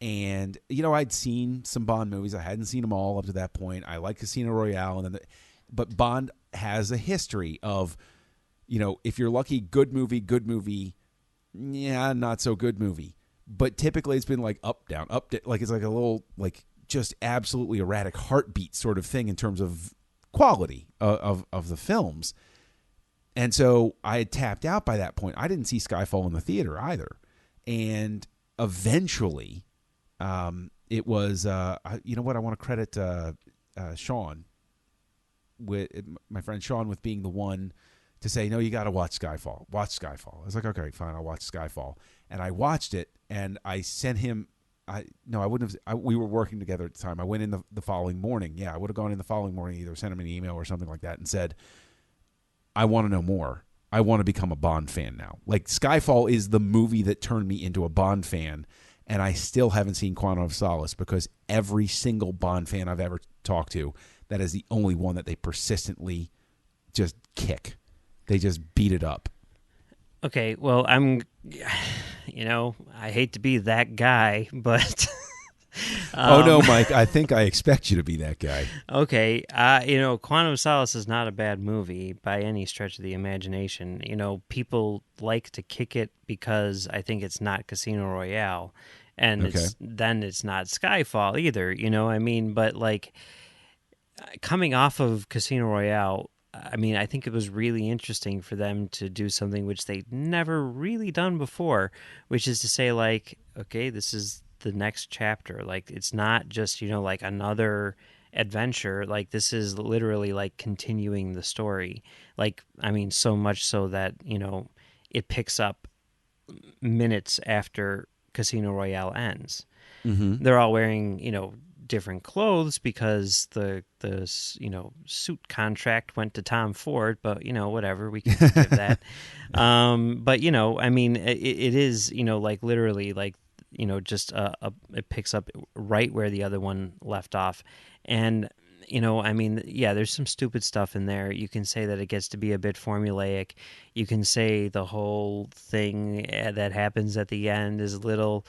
And I'd seen some Bond movies. I hadn't seen them all up to that point. I like Casino Royale, but Bond has a history of, if you're lucky, good movie, yeah, not so good movie. But typically it's been like up, down, like it's like a little like just absolutely erratic heartbeat sort of thing in terms of quality of the films. And so I had tapped out by that point. I didn't see Skyfall in the theater either. And eventually it was, you know what, I want to credit Sean, with my friend Sean, with being the one to say, no, you got to watch Skyfall. Watch Skyfall. I was like, okay, fine, I'll watch Skyfall. And I watched it, and I sent him. We were working together at the time. I went in the following morning. Yeah, I would have gone in the following morning, either sent him an email or something like that, and said, I want to know more. I want to become a Bond fan now. Like, Skyfall is the movie that turned me into a Bond fan, and I still haven't seen Quantum of Solace because every single Bond fan I've ever talked to, that is the only one that they persistently just kick. They just beat it up. Okay, well, I hate to be that guy, but... Oh, no, Mike, I think I expect you to be that guy. Okay, Quantum of Solace is not a bad movie by any stretch of the imagination. People like to kick it because I think it's not Casino Royale, and it's not Skyfall either, but like, coming off of Casino Royale, I think it was really interesting for them to do something which they'd never really done before, which is to say, like, okay, this is the next chapter. Like, it's not just, like another adventure. Like, this is literally like continuing the story. Like, so much so that, it picks up minutes after Casino Royale ends. Mm-hmm. They're all wearing, different clothes because the suit contract went to Tom Ford, but whatever, we can forgive that. But it is like literally like just it picks up right where the other one left off, and there's some stupid stuff in there. You can say that it gets to be a bit formulaic. You can say the whole thing that happens at the end is a little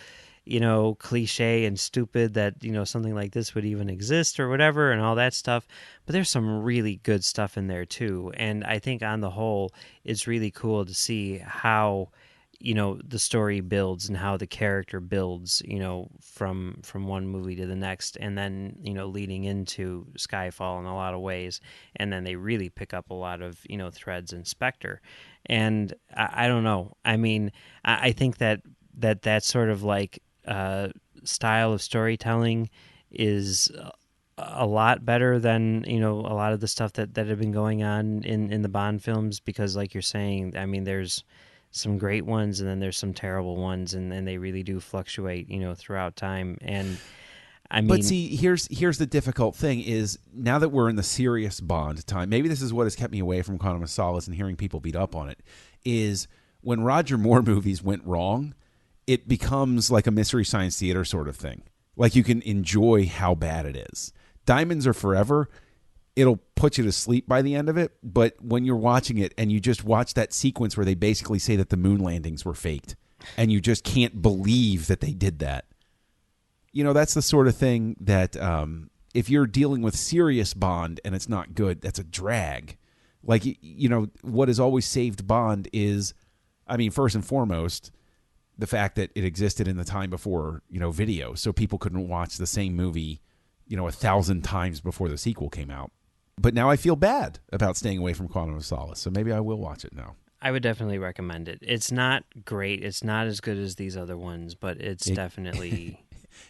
cliche and stupid, that, something like this would even exist or whatever and all that stuff. But there's some really good stuff in there too. And I think on the whole, it's really cool to see how, the story builds and how the character builds, from one movie to the next, and then, leading into Skyfall in a lot of ways. And then they really pick up a lot of, threads in Spectre. And I don't know. I think that sort of like, style of storytelling is a lot better than a lot of the stuff that have been going on in the Bond films, because like you're saying, there's some great ones and then there's some terrible ones, and they really do fluctuate throughout time. And but see, here's the difficult thing is, now that we're in the serious Bond time, maybe this is what has kept me away from Quantum of Solace and hearing people beat up on it, is when Roger Moore movies went wrong, it becomes like a Mystery Science Theater sort of thing. Like, you can enjoy how bad it is. Diamonds Are Forever, it'll put you to sleep by the end of it, but when you're watching it and you just watch that sequence where they basically say that the moon landings were faked, and you just can't believe that they did that. That's the sort of thing that if you're dealing with serious Bond and it's not good, that's a drag. Like, what has always saved Bond is, first and foremost, the fact that it existed in the time before, video, so people couldn't watch the same movie, 1,000 times before the sequel came out. But now I feel bad about staying away from Quantum of Solace, so maybe I will watch it now. I would definitely recommend it. It's not great. It's not as good as these other ones, but it's definitely...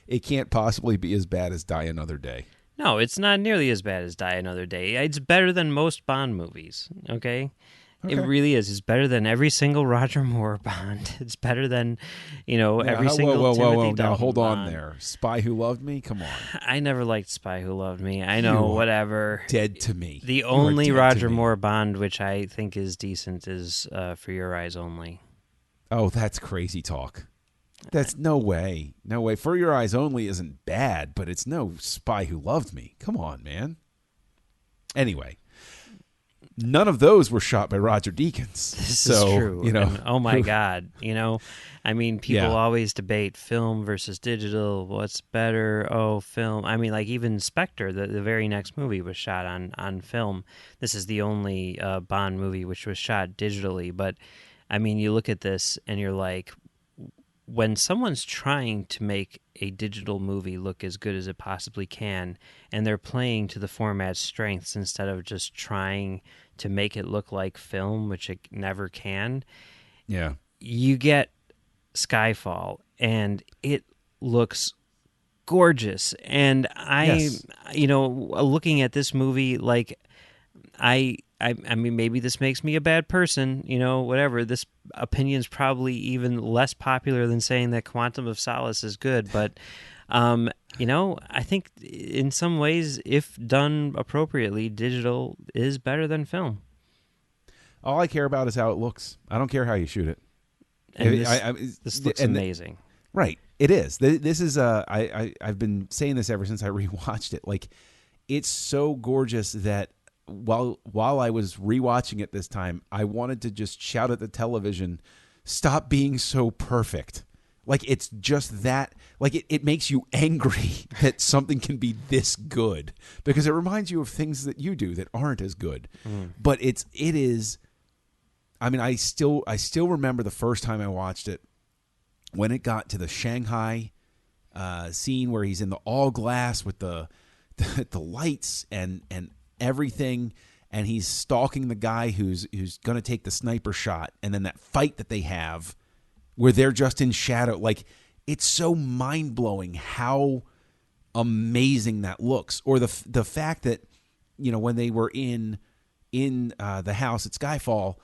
It can't possibly be as bad as Die Another Day. No, it's not nearly as bad as Die Another Day. It's better than most Bond movies, okay? It really is. It's better than every single Roger Moore Bond. It's better than, every single Timothy Dalton Now hold on Bond. there. Spy Who Loved Me? Come on. I never liked Spy Who Loved Me. I know, whatever. Dead to me. The only Roger Moore Bond which I think is decent is For Your Eyes Only. Oh, that's crazy talk. That's no way. No way. For Your Eyes Only isn't bad, but it's no Spy Who Loved Me. Come on, man. Anyway, none of those were shot by Roger Deakins. This is true. And, oh my God. I mean, people always debate film versus digital. What's better? Oh, film. I mean, like even Spectre, the very next movie was shot on film. This is the only Bond movie which was shot digitally. But I mean, you look at this and you're like, when someone's trying to make a digital movie look as good as it possibly can, and they're playing to the format's strengths instead of just trying to make it look like film, which it never can, you get Skyfall, and it looks gorgeous. And looking at this movie, like I mean, maybe this makes me a bad person, whatever. This opinion's probably even less popular than saying that Quantum of Solace is good. But, I think in some ways, if done appropriately, digital is better than film. All I care about is how it looks. I don't care how you shoot it. And this looks amazing. Right. It is. This is, I've been saying this ever since I rewatched it. Like, it's so gorgeous that while I was rewatching it this time, I wanted to just shout at the television, stop being so perfect. Like, it's just that, like, it makes you angry that something can be this good, because it reminds you of things that you do that aren't as good. But it is, I mean, I still remember the first time I watched it, when it got to the Shanghai scene where he's in the all glass with the lights and everything, and he's stalking the guy who's going to take the sniper shot, and then that fight that they have where they're just in shadow. Like, it's so mind-blowing how amazing that looks. Or the fact that, when they were in the house at Skyfall,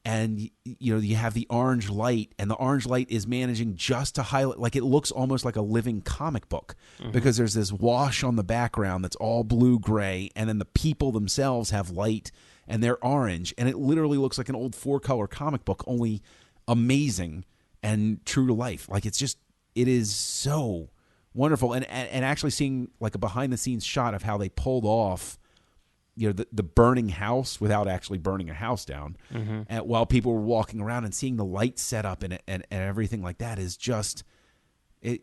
and you have the orange light, and the orange light is managing just to highlight, like, it looks almost like a living comic book, because there's this wash on the background that's all blue-gray, and then the people themselves have light, and they're orange, and it literally looks like an old 4-color comic book, only amazing and true to life. Like, it is so wonderful. And actually seeing, like, a behind-the-scenes shot of how they pulled off the burning house without actually burning a house down, and while people were walking around, and seeing the lights set up and everything like that is just,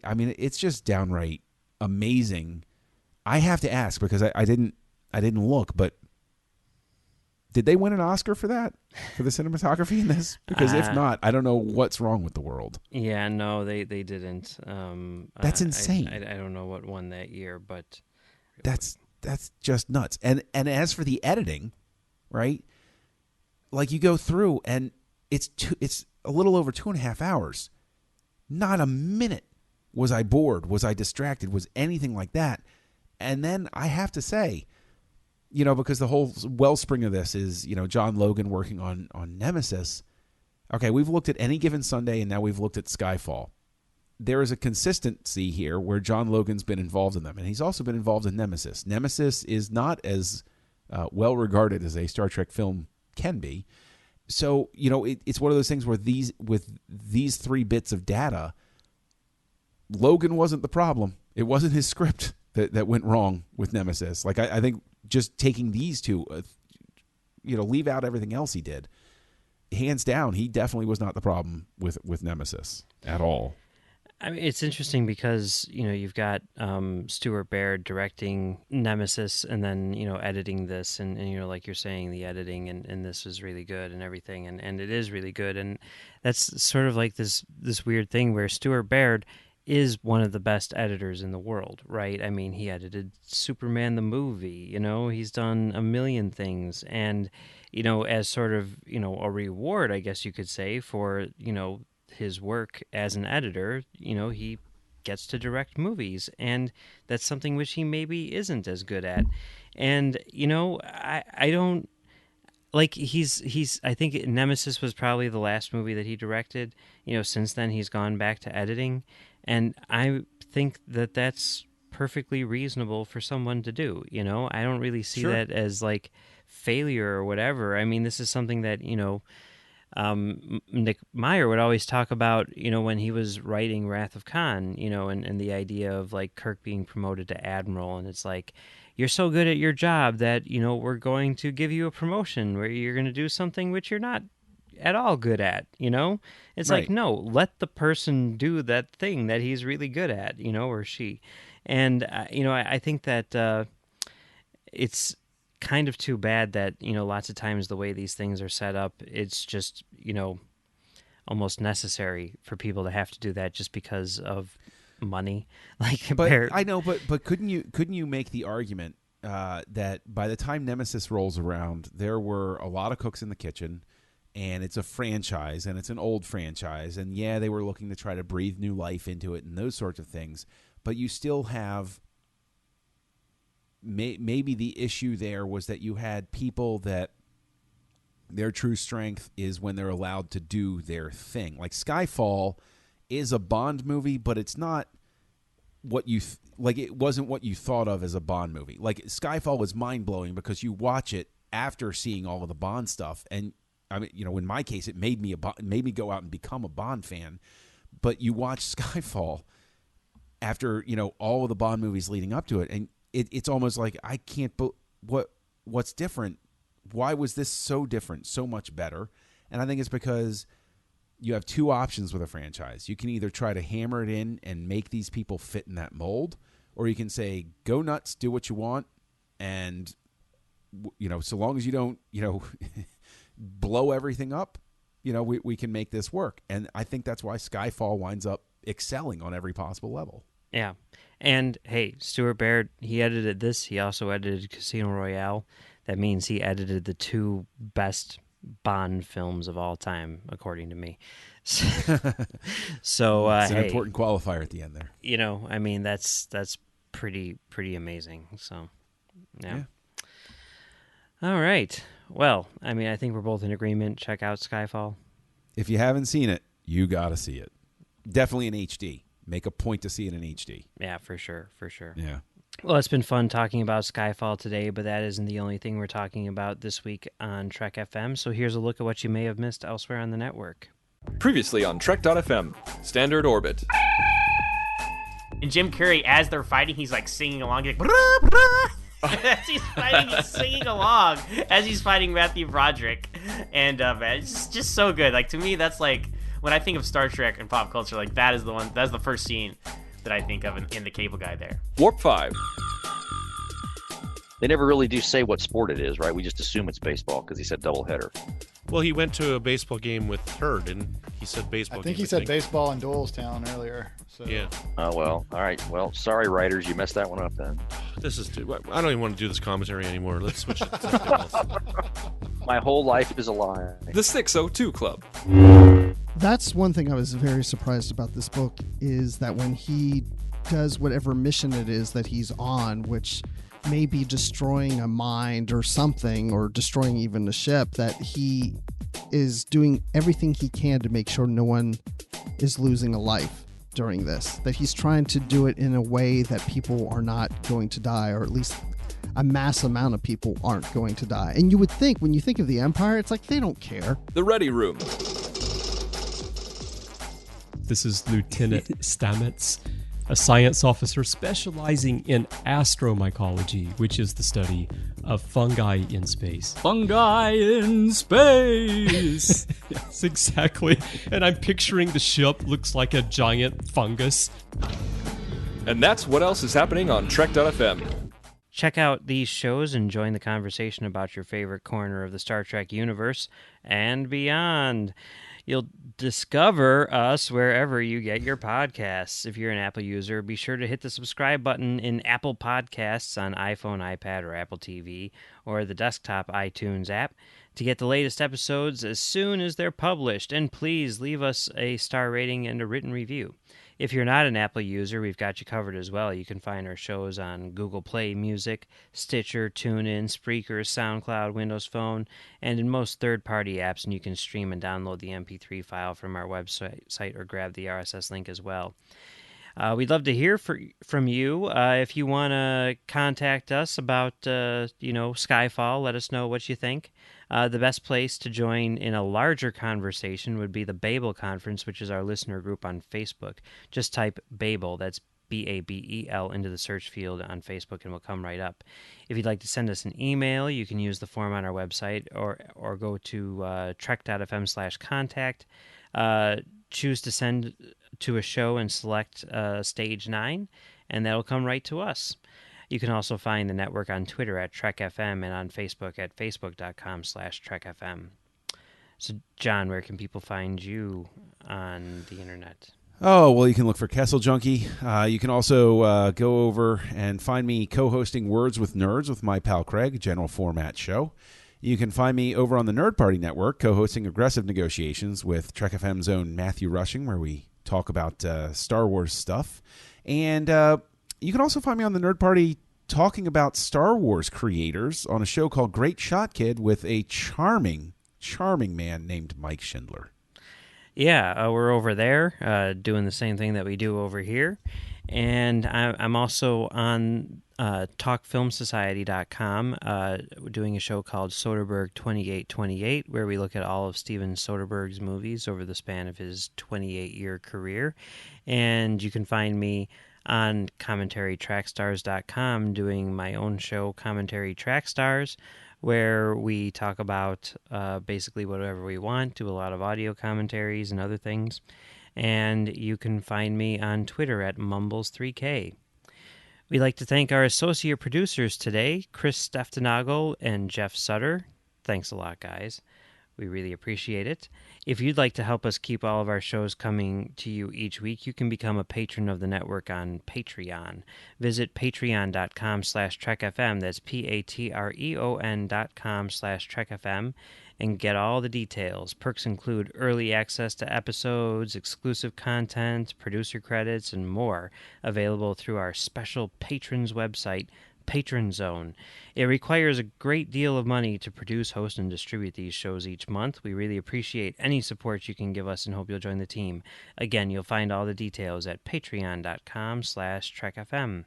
I mean, it's just downright amazing. I have to ask, because I didn't look, but did they win an Oscar for that, for the cinematography in this? Because if not, I don't know what's wrong with the world. Yeah, no, they didn't. That's insane. I don't know what won that year, but that's just nuts. And as for the editing, right? Like, you go through, and it's a little over 2.5 hours. Not a minute was I bored, was I distracted, was anything like that. And then I have to say, because the whole wellspring of this is, John Logan working on Nemesis. Okay, we've looked at Any Given Sunday, and now we've looked at Skyfall. There is a consistency here where John Logan's been involved in them, and he's also been involved in Nemesis. Nemesis is not as well regarded as a Star Trek film can be. So, it's one of those things where with these 3 bits of data, Logan wasn't the problem. It wasn't his script that went wrong with Nemesis. Like, I think just taking these 2, leave out everything else he did, hands down, he definitely was not the problem with Nemesis at all. I mean, it's interesting because, you've got Stuart Baird directing Nemesis, and then, editing this, and like you're saying, the editing and this is really good and everything, and it is really good. And that's sort of like this weird thing where Stuart Baird is one of the best editors in the world, right? I mean, he edited Superman the movie, he's done a million things, and, as sort of, a reward, I guess you could say, for, his work as an editor, he gets to direct movies, and that's something which he maybe isn't as good at. And I don't like, I think Nemesis was probably the last movie that he directed. Since then he's gone back to editing, and I think that that's perfectly reasonable for someone to do. I don't really see that as like failure or whatever. I mean, this is something that Nick Meyer would always talk about, when he was writing Wrath of Khan, and the idea of like Kirk being promoted to admiral, and it's like, you're so good at your job that, we're going to give you a promotion where you're going to do something which you're not at all good at, It's Right. like, no, let the person do that thing that he's really good at, or she. And, I think that it's kind of too bad that, lots of times the way these things are set up, it's just, almost necessary for people to have to do that just because of money. Like, But I know, but couldn't you make the argument that by the time Nemesis rolls around, there were a lot of cooks in the kitchen, and it's a franchise, and it's an old franchise, and yeah, they were looking to try to breathe new life into it and those sorts of things, but you still have maybe the issue there was that you had people that their true strength is when they're allowed to do their thing. Like Skyfall is a Bond movie, but it's not what you like. It wasn't what you thought of as a Bond movie. Like Skyfall was mind blowing because you watch it after seeing all of the Bond stuff, and I mean, in my case, it made me go out and become a Bond fan. But you watch Skyfall after all of the Bond movies leading up to it, and it's almost like I can't. What's different? Why was this so different, so much better? And I think it's because you have two options with a franchise. You can either try to hammer it in and make these people fit in that mold, or you can say, go nuts, do what you want, and so long as you don't blow everything up, we can make this work. And I think that's why Skyfall winds up excelling on every possible level. Yeah. And hey, Stuart Baird, he edited this. He also edited Casino Royale. That means he edited the two best Bond films of all time, according to me. So it's an important qualifier at the end there. I mean, that's pretty amazing. So, yeah. All right. Well, I mean, I think we're both in agreement. Check out Skyfall. If you haven't seen it, you got to see it. Definitely in HD. Make a point to see it in HD. Yeah, for sure. Yeah. Well, it's been fun talking about Skyfall today, but that isn't the only thing we're talking about this week on Trek FM. So here's a look at what you may have missed elsewhere on the network. Previously on Trek.fm, Standard Orbit. And Jim Carrey, as they're fighting, he's like singing along. He's like, brah, brah. As he's fighting, he's singing along as he's fighting Matthew Broderick. And man, it's just so good. Like, to me, that's like, when I think of Star Trek and pop culture, like that is the first scene that I think of in the Cable Guy there. Warp 5. They never really do say what sport it is, right? We just assume it's baseball because he said doubleheader. Well, he went to a baseball game with her, didn't he? Said baseball. I think he said baseball in Doylestown earlier. So. Yeah. Oh, well. All right. Well, sorry, writers. You messed that one up then. This is. I don't even want to do this commentary anymore. Let's switch it to something else. My whole life is a lie. The 602 Club. That's one thing I was very surprised about this book, is that when he does whatever mission it is that he's on, which may be destroying a mind or something, or destroying even a ship, that he is doing everything he can to make sure no one is losing a life during this. That he's trying to do it in a way that people are not going to die, or at least a mass amount of people aren't going to die. And you would think, when you think of the Empire, it's like they don't care. The Ready Room. This is Lieutenant Stamets, a science officer specializing in astromycology, which is the study of fungi in space. Fungi in space! Yes, exactly. And I'm picturing the ship looks like a giant fungus. And that's what else is happening on Trek.fm. Check out these shows and join the conversation about your favorite corner of the Star Trek universe and beyond. You'll discover us wherever you get your podcasts. If you're an Apple user, be sure to hit the subscribe button in Apple Podcasts on iPhone, iPad, or Apple TV, or the desktop iTunes app to get the latest episodes as soon as they're published. And please leave us a star rating and a written review. If you're not an Apple user, we've got you covered as well. You can find our shows on Google Play Music, Stitcher, TuneIn, Spreaker, SoundCloud, Windows Phone, and in most third-party apps, and you can stream and download the MP3 file from our website or grab the RSS link as well. We'd love to hear from you. If you want to contact us about, Skyfall, let us know what you think. The best place to join in a larger conversation would be the Babel Conference, which is our listener group on Facebook. Just type Babel, that's Babel, into the search field on Facebook, and we'll come right up. If you'd like to send us an email, you can use the form on our website or go to trek.fm/contact. Choose to send to a show and select Stage 9, and that'll come right to us. You can also find the network on Twitter at TrekFM and on Facebook at facebook.com/TrekFM. So, John, where can people find you on the internet? Oh, well, you can look for Kessel Junkie. You can also go over and find me co-hosting Words with Nerds with my pal Craig, general format show. You can find me over on the Nerd Party Network, co-hosting Aggressive Negotiations with Trek FM's own Matthew Rushing, where we talk about Star Wars stuff. And you can also find me on the Nerd Party talking about Star Wars creators on a show called Great Shot Kid with a charming man named Mike Schindler. Yeah, we're over there doing the same thing that we do over here. And I'm also on TalkFilmSociety.com doing a show called Soderbergh 2828, where we look at all of Steven Soderbergh's movies over the span of his 28-year career. And you can find me on CommentaryTrackStars.com doing my own show, Commentary Track Stars, where we talk about basically whatever we want, do a lot of audio commentaries and other things. And you can find me on Twitter at Mumbles3K. We'd like to thank our associate producers today, Chris Steftenagel and Jeff Sutter. Thanks a lot, guys. We really appreciate it. If you'd like to help us keep all of our shows coming to you each week, you can become a patron of the network on Patreon. Visit patreon.com/TrekFM. That's patreon.com/TrekFM. And get all the details. Perks include early access to episodes, exclusive content, producer credits, and more available through our special patrons website, Patron Zone. It requires a great deal of money to produce, host, and distribute these shows each month. We really appreciate any support you can give us and hope you'll join the team. Again, you'll find all the details at patreon.com/TrekFM.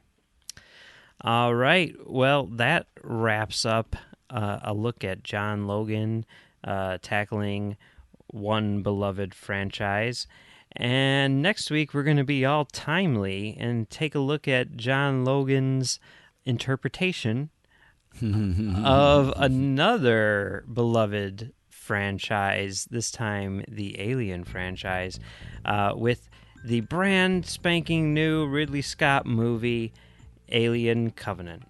All right. Well, that wraps up a look at John Logan tackling one beloved franchise. And next week, we're going to be all timely and take a look at John Logan's interpretation of another beloved franchise, this time the Alien franchise, with the brand spanking new Ridley Scott movie, Alien Covenant.